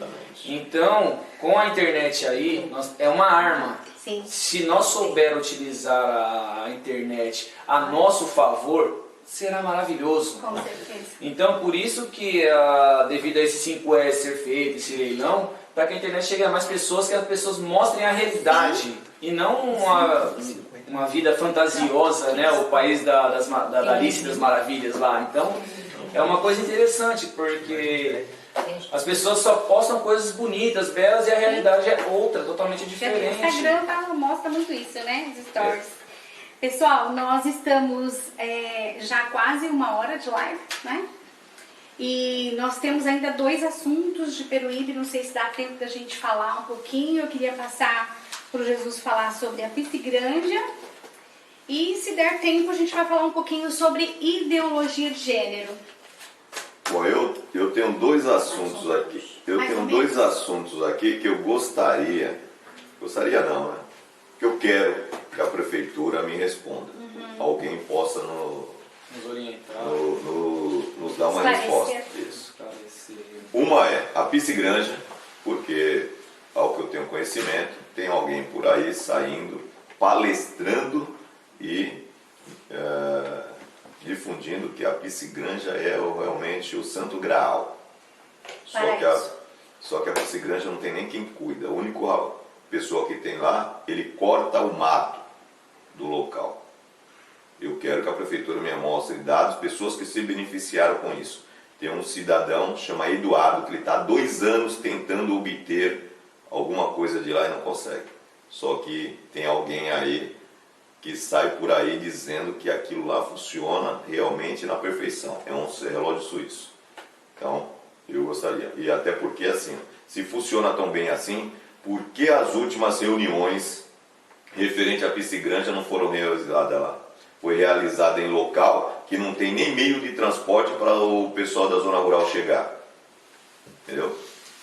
Então, com a internet aí, é uma arma. Sim. Se nós souber utilizar a internet a nosso favor, será maravilhoso. Com certeza. Então, por isso que, devido a esse 5S ser feito, esse leilão, para que a internet chegue a mais pessoas, que as pessoas mostrem a realidade e não uma vida fantasiosa, né? O país da Alice das Maravilhas lá. Então, é uma coisa interessante, porque as pessoas só postam coisas bonitas, belas, e a realidade é outra, totalmente diferente. O Instagram mostra muito isso, né? Os stories. Pessoal, nós estamos já quase 1 hora de live, né? E nós temos ainda 2 assuntos de Peruíbe, não sei se dá tempo da gente falar um pouquinho. Eu queria passar para o Jesus falar sobre a Piscigrândia. E se der tempo, a gente vai falar um pouquinho sobre ideologia de gênero. Bom, eu tenho 2 assuntos aqui. Eu tenho 2 assuntos aqui que eu gostaria não, né? Que eu quero que a prefeitura me responda. Alguém possa Nos orientar. nos dar uma resposta. Isso. Uma é a Piscigrândia, porque, ao que eu tenho conhecimento, tem alguém por aí saindo, palestrando e difundindo que a Piscigrândia é realmente o santo graal. Só que a Piscigrândia não tem nem quem cuida. A única pessoa que tem lá, ele corta o mato do local. Eu quero que a prefeitura me mostre dados, pessoas que se beneficiaram com isso. Tem um cidadão, chama Eduardo, que ele está há 2 anos tentando obter alguma coisa de lá e não consegue. Só que tem alguém aí que sai por aí dizendo que aquilo lá funciona realmente na perfeição. É um relógio suíço. Então, eu gostaria. E até porque, assim, se funciona tão bem assim, por que as últimas reuniões referente à Piscigrândia não foram realizadas lá? Foi realizada em local que não tem nem meio de transporte para o pessoal da zona rural chegar. Entendeu?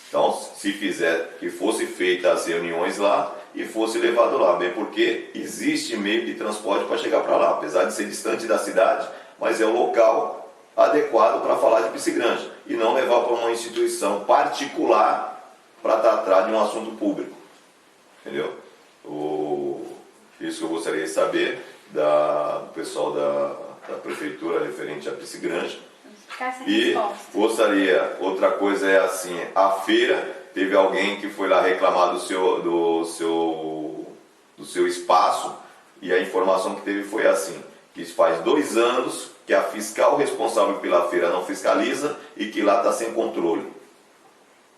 Então, se fizer, que fosse feita as reuniões lá e fosse levado lá, bem porque existe meio de transporte para chegar para lá, apesar de ser distante da cidade, mas é o local adequado para falar de Piscigrândia e não levar para uma instituição particular para tratar de um assunto público. Entendeu? Isso que eu gostaria de saber do pessoal da prefeitura referente à Piscigrândia. E gostaria, outra coisa é assim, a feira, teve alguém que foi lá reclamar do seu espaço, e a informação que teve foi assim, que faz 2 anos que a fiscal responsável pela feira não fiscaliza e que lá está sem controle.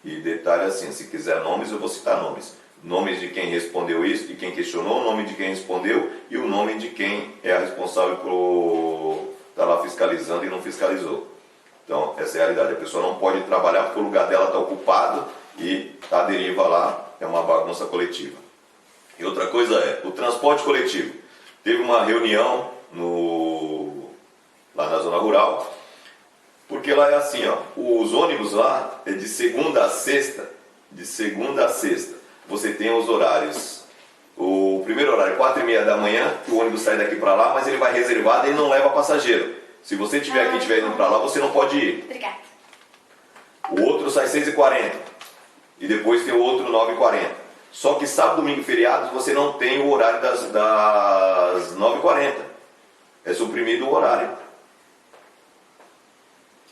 E detalhe assim, se quiser nomes, eu vou citar nomes. Nomes de quem respondeu isso, de quem questionou, o nome de quem respondeu e o nome de quem é a responsável por estar lá fiscalizando e não fiscalizou. Então, essa é a realidade. A pessoa não pode trabalhar porque o lugar dela está ocupado e a deriva lá é uma bagunça coletiva. E outra coisa é o transporte coletivo. Teve uma reunião lá na zona rural, porque lá é assim, ó, os ônibus lá é de segunda a sexta, você tem os horários. O primeiro horário é 4h30 da manhã, que o ônibus sai daqui para lá, mas ele vai reservado e ele não leva passageiro. Se você estiver aqui e estiver indo para lá, você não pode ir. Obrigada. O outro sai 6h40 e depois tem o outro 9h40. Só que sábado, domingo e feriados você não tem o horário das 9h40. É suprimido o horário.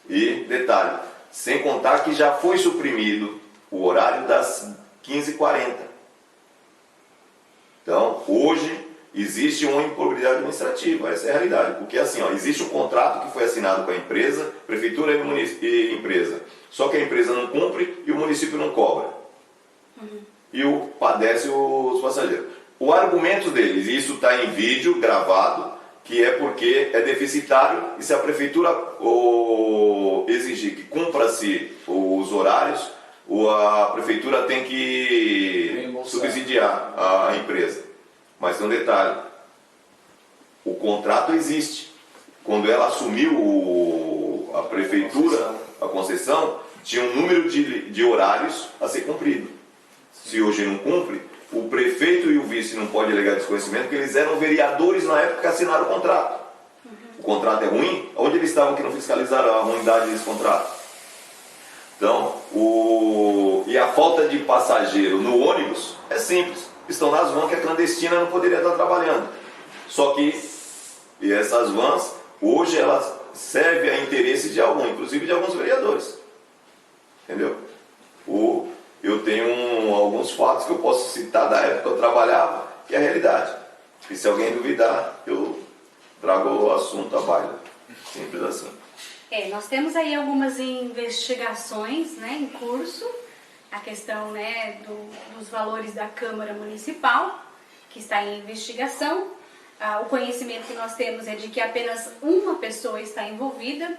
E detalhe, sem contar que já foi suprimido o horário das 15h40. Então, hoje existe uma improbidade administrativa, essa é a realidade. Porque assim, ó, existe um contrato que foi assinado com a empresa, prefeitura e empresa. Só que a empresa não cumpre e o município não cobra. E padece os passageiros. O argumento deles, e isso está em vídeo gravado, que é porque é deficitário e se a prefeitura exigir que cumpra-se os horários, a prefeitura tem que subsidiar a empresa. Mas tem um detalhe, o contrato existe. Quando ela assumiu a prefeitura, a concessão, tinha um número de horários a ser cumprido. Se hoje não cumpre, o prefeito e o vice não podem alegar desconhecimento, porque eles eram vereadores na época que assinaram o contrato. contrato é ruim, onde eles estavam que não fiscalizaram a ruindade desse contrato? Então, e a falta de passageiro no ônibus é simples. Estão nas vans que é clandestina, não poderia estar trabalhando. Só que essas vans, hoje, elas servem a interesse de algum, inclusive de alguns vereadores. Entendeu? Eu tenho alguns fatos que eu posso citar da época que eu trabalhava, que é a realidade. E se alguém duvidar, eu trago o assunto à baila. Simples assim. Nós temos aí algumas investigações, né, em curso, a questão, né, dos valores da Câmara Municipal, que está em investigação. O conhecimento que nós temos é de que apenas uma pessoa está envolvida.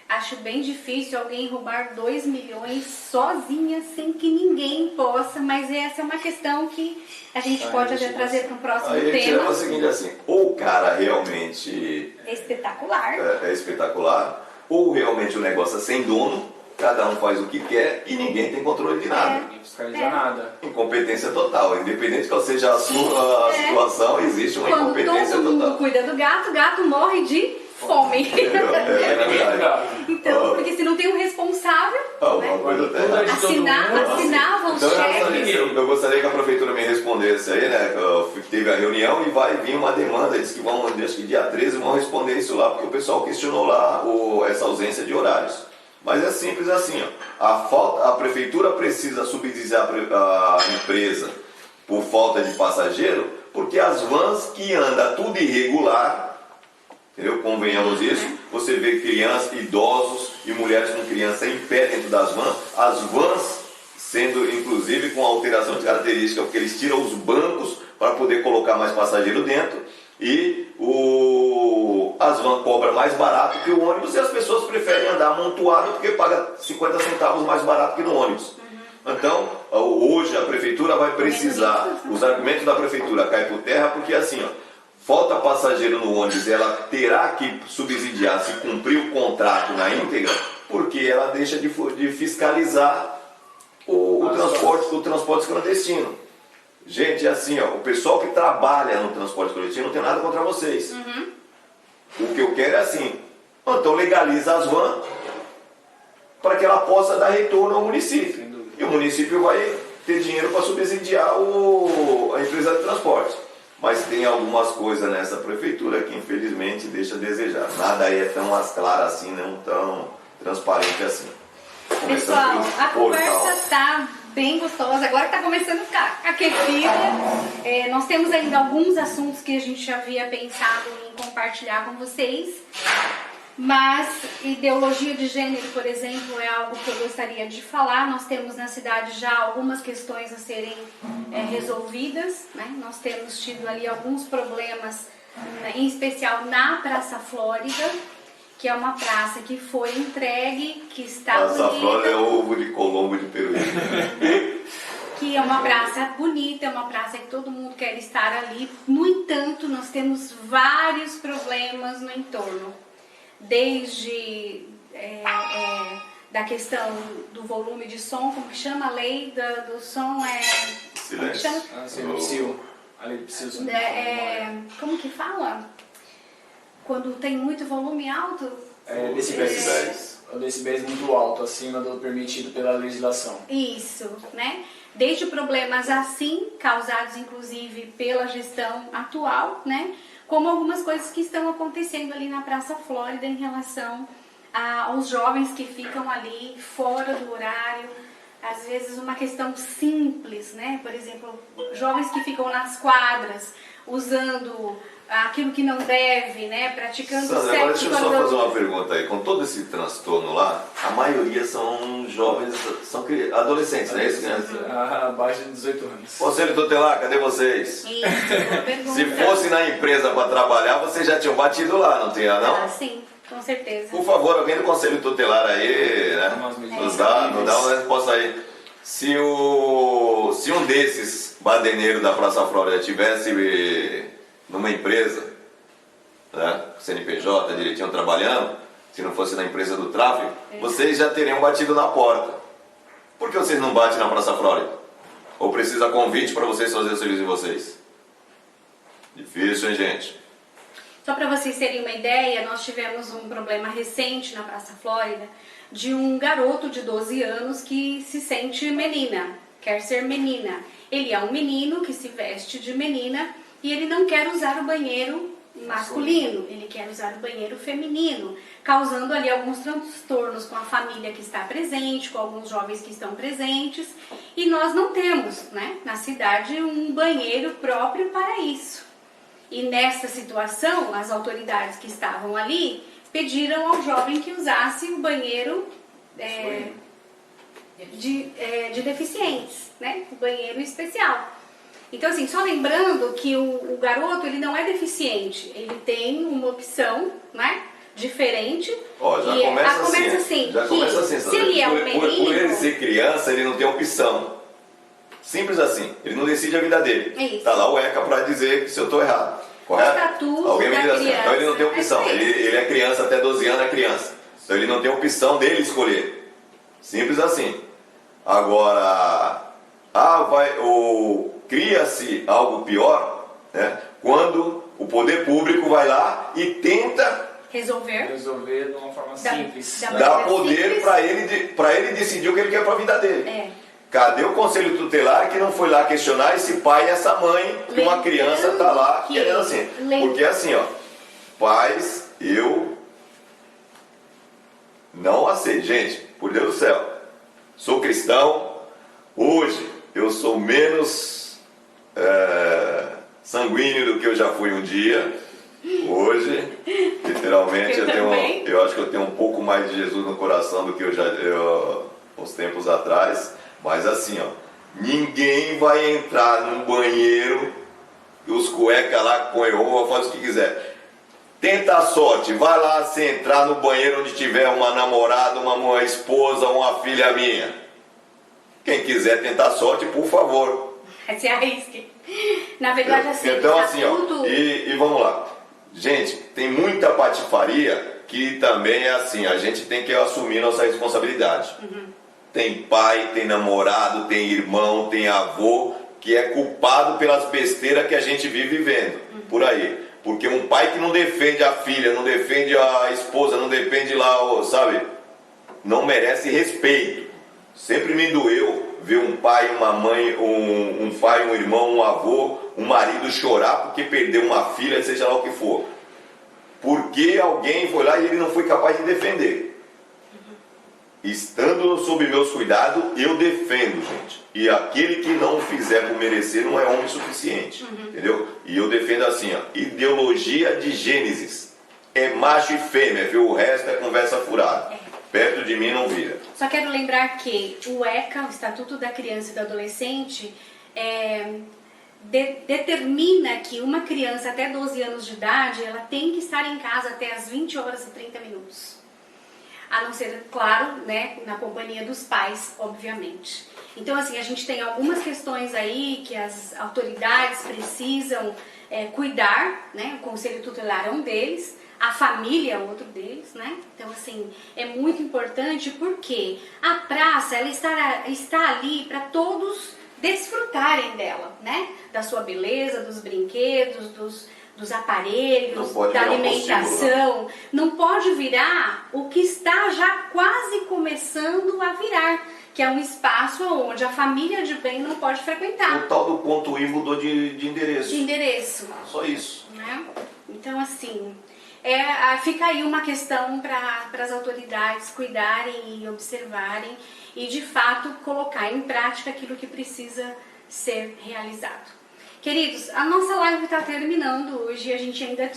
Acho bem difícil alguém roubar 2 milhões sozinha, sem que ninguém possa, mas essa é uma questão que a gente pode até trazer para o próximo tema. É o seguinte, assim, ou o cara realmente é espetacular. É espetacular, ou realmente o negócio é sem dono, cada um faz o que quer e ninguém tem controle de nada. Ninguém fiscaliza nada. Incompetência total, independente qual seja a sua situação, existe uma incompetência total. Quando todo mundo total. cuida do gato, o gato morre de fome. É verdade. Então, porque se não tem um responsável, Alguma coisa tem. assinava o cheque. Eu gostaria que a prefeitura me respondesse aí, né? Teve a reunião e vai vir uma demanda, diz que vão, acho que dia 13 vão responder isso lá, porque o pessoal questionou lá essa ausência de horários. Mas é simples assim, ó. A prefeitura precisa subsidiar a empresa por falta de passageiro, porque as vans que andam tudo irregular, entendeu? Convenhamos isso. Você vê crianças, idosos e mulheres com criança em pé dentro das vans. As vans sendo, inclusive, com alteração de característica, porque eles tiram os bancos para poder colocar mais passageiro dentro. E as vans cobram mais barato que o ônibus e as pessoas preferem andar amontoado porque paga 50 centavos mais barato que no ônibus. Então, hoje a prefeitura vai precisar, os argumentos da prefeitura caem por terra, porque assim, ó, falta passageiro no ônibus, ela terá que subsidiar se cumprir o contrato na íntegra, porque ela deixa de fiscalizar o transporte clandestino. Gente, assim, ó, o pessoal que trabalha no transporte coletivo não tem nada contra vocês. O que eu quero é assim, então legaliza as vans para que ela possa dar retorno ao município. E o município vai ter dinheiro para subsidiar a empresa de transporte. Mas tem algumas coisas nessa prefeitura que infelizmente deixa a desejar. Nada aí é tão às claras assim, não tão transparente assim. Pessoal, a conversa está bem gostosa, agora está começando a ficar aquecida. Nós temos ainda alguns assuntos que a gente havia pensado em compartilhar com vocês, mas ideologia de gênero, por exemplo, é algo que eu gostaria de falar. Nós temos na cidade já algumas questões a serem resolvidas, né? Nós temos tido ali alguns problemas, em especial na Praça Flórida, que é uma praça que foi entregue, que está bonita. Praça Flórida é o ovo de Colombo de Peruíbe. Que é uma praça bonita, é uma praça que todo mundo quer estar ali. No entanto, nós temos vários problemas no entorno. Desde da questão do volume de som, como que chama a lei do som? Silêncio. A lei do psil. Como que fala? Quando tem muito volume alto? Decibéis. Decibéis muito alto, acima do permitido pela legislação. Isso, né? Desde problemas assim, causados inclusive pela gestão atual, né? Como algumas coisas que estão acontecendo ali na Praça Flórida em relação aos jovens que ficam ali fora do horário. Às vezes uma questão simples, né? Por exemplo, jovens que ficam nas quadras, usando aquilo que não deve, né? Praticando Sandra, sexo. agora deixa eu só fazer uma pergunta aí. Com todo esse transtorno lá, a maioria são jovens, são adolescentes, não é isso? Abaixo de 18 anos. Conselho tutelar, cadê vocês? Isso, boa pergunta. Se fosse na empresa para trabalhar, vocês já tinham batido lá, não tinha não? Sim, com certeza. Por favor, alguém do Conselho Tutelar aí, né? Nos dá uma resposta aí. Se um desses badeneiros da Praça Flórida tivesse numa empresa, né, CNPJ, direitinho trabalhando, se não fosse na empresa do tráfico, vocês já teriam batido na porta. Por que vocês não batem na Praça Flórida? Ou precisa convite para vocês fazerem o serviço de vocês? Difícil, hein, gente? Só para vocês terem uma ideia, nós tivemos um problema recente na Praça Flórida de um garoto de 12 anos que se sente menina, quer ser menina. Ele é um menino que se veste de menina e ele não quer usar o banheiro masculino, ele quer usar o banheiro feminino, causando ali alguns transtornos com a família que está presente, com alguns jovens que estão presentes, e nós não temos, né, na cidade um banheiro próprio para isso. E nessa situação, as autoridades que estavam ali pediram ao jovem que usasse o banheiro de deficientes, né, o banheiro especial. Então, assim, só lembrando que o garoto, ele não é deficiente, ele tem uma opção, né, diferente. Ó, já começa assim. Já começa assim. Se ele é um menino... Por ele ser criança, ele não tem opção. Simples assim. Ele não decide a vida dele. Isso. Tá lá o ECA para dizer se eu tô errado. Correto? O estatuto Alguém me diz assim, criança. então ele não tem opção. Ele é criança até 12 anos, é criança. Então ele não tem opção dele escolher. Simples assim. Agora, cria-se algo pior, né, quando o poder público vai lá e tenta resolver de uma forma simples. Dá poder para ele decidir o que ele quer para a vida dele. Cadê o conselho tutelar que não foi lá questionar esse pai e essa mãe que uma criança está lá querendo assim? Porque assim, ó, pais, eu não aceito. Gente, por Deus do céu, sou cristão, hoje eu sou menos sanguíneo do que eu já fui um dia. Hoje, literalmente, eu acho que eu tenho um pouco mais de Jesus no coração do que uns tempos atrás. Mas assim, ó, ninguém vai entrar num banheiro e os cuecas lá põe roupa, faz o que quiser. Tenta a sorte, vai lá se entrar no banheiro onde tiver uma namorada, uma esposa, uma filha minha. Quem quiser tentar a sorte, por favor. Se arrisque. Na verdade, assim, então, assim, ó, e vamos lá. Gente, tem muita patifaria que também é assim, a gente tem que assumir nossa responsabilidade. Tem pai, tem namorado, tem irmão, tem avô que é culpado pelas besteiras que a gente vive vivendo por aí. Porque um pai que não defende a filha, não defende a esposa, não defende lá, sabe? Não merece respeito. Sempre me doeu ver um pai, uma mãe, um pai, um irmão, um avô, um marido chorar porque perdeu uma filha, seja lá o que for. Porque alguém foi lá e ele não foi capaz de defender. Estando sob meus cuidados, eu defendo, gente. E aquele que não fizer por merecer não é homem suficiente. Entendeu? E eu defendo assim, ó, ideologia de Gênesis. É macho e fêmea, viu? O resto é conversa furada. Perto de mim não vira. Só quero lembrar que o ECA, o Estatuto da Criança e do Adolescente, determina que uma criança até 12 anos de idade, ela tem que estar em casa até as 20 horas e 30 minutos. A não ser, claro, né, na companhia dos pais, obviamente. Então, assim, a gente tem algumas questões aí que as autoridades precisam cuidar, né? O Conselho Tutelar é um deles, a família é outro deles, né? Então, assim, é muito importante porque a praça, ela está ali para todos desfrutarem dela, né? Da sua beleza, dos brinquedos, dos aparelhos, da alimentação. Não pode virar o que está já quase começando a virar, que é um espaço onde a família de bem não pode frequentar. O tal do ponto I mudou de endereço. De endereço. Só isso. Né? Então, assim, fica aí uma questão para as autoridades cuidarem e observarem e, de fato, colocar em prática aquilo que precisa ser realizado. Queridos, a nossa live está terminando hoje, a gente ainda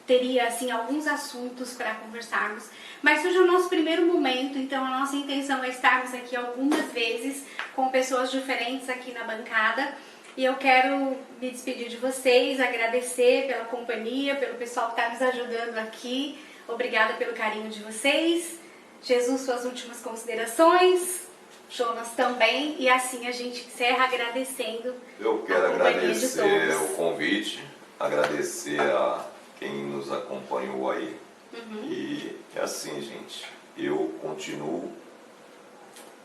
teria assim alguns assuntos para conversarmos, mas hoje é o nosso primeiro momento, então a nossa intenção é estarmos aqui algumas vezes com pessoas diferentes aqui na bancada e eu quero me despedir de vocês, agradecer pela companhia, pelo pessoal que está nos ajudando aqui, obrigada pelo carinho de vocês. Jesus, suas últimas considerações. Jonas também, e assim a gente encerra agradecendo. Eu quero agradecer o convite, agradecer a quem nos acompanhou aí. E é assim, gente, eu continuo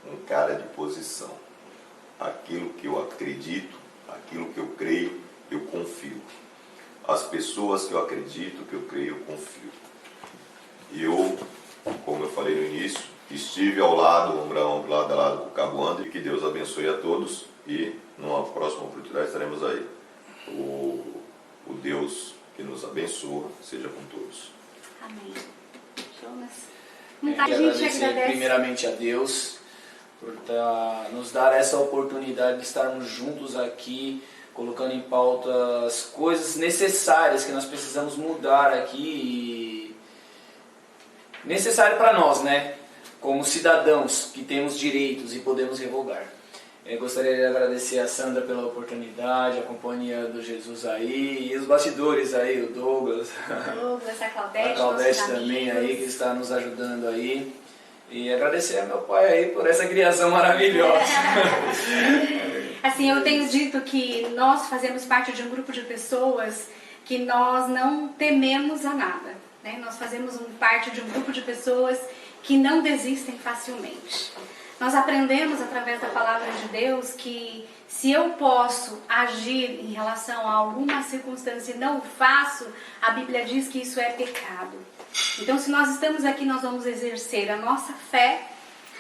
um cara de posição. Aquilo que eu acredito, aquilo que eu creio, eu confio. as pessoas que eu acredito, que eu creio, confio. E eu, como eu falei no início, estive ao lado, ombro a ombro, lado a lado com o Cabo Under, e que Deus abençoe a todos, e numa próxima oportunidade estaremos aí. O Deus que nos abençoa seja com todos. Amém. Jonas? Quero agradecer primeiramente a Deus por nos dar essa oportunidade de estarmos juntos aqui, colocando em pauta as coisas necessárias que nós precisamos mudar aqui, necessário para nós, né? Como cidadãos que temos direitos e podemos revogar. Gostaria de agradecer a Sandra pela oportunidade, a companhia do Jesus aí, e os bastidores aí, o Douglas, a Claudete também aí, que está nos ajudando aí. E agradecer ao meu pai aí por essa criação maravilhosa. Assim, eu tenho dito que nós fazemos parte de um grupo de pessoas que nós não tememos a nada, né? Nós fazemos parte de um grupo de pessoas que não desistem facilmente. Nós aprendemos através da palavra de Deus que se eu posso agir em relação a alguma circunstância e não o faço, a Bíblia diz que isso é pecado. Então, se nós estamos aqui, nós vamos exercer a nossa fé,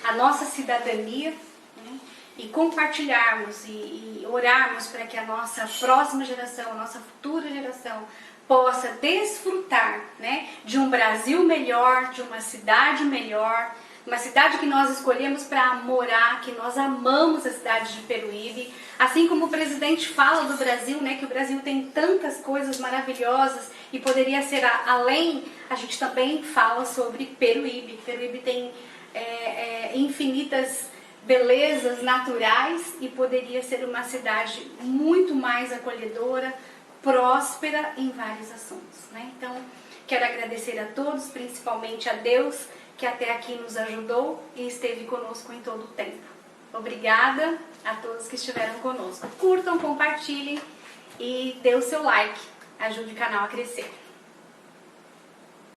a nossa cidadania, né? E compartilharmos e orarmos para que a nossa próxima geração, a nossa futura geração, possa desfrutar, né, de um Brasil melhor, de uma cidade melhor, uma cidade que nós escolhemos para morar, que nós amamos a cidade de Peruíbe. Assim como o presidente fala do Brasil, né, que o Brasil tem tantas coisas maravilhosas e poderia ser além, a gente também fala sobre Peruíbe. Peruíbe tem infinitas belezas naturais e poderia ser uma cidade muito mais acolhedora, próspera em vários assuntos, né? Então, quero agradecer a todos, principalmente a Deus, que até aqui nos ajudou e esteve conosco em todo o tempo. Obrigada a todos que estiveram conosco. Curtam, compartilhem e dê o seu like. Ajude o canal a crescer.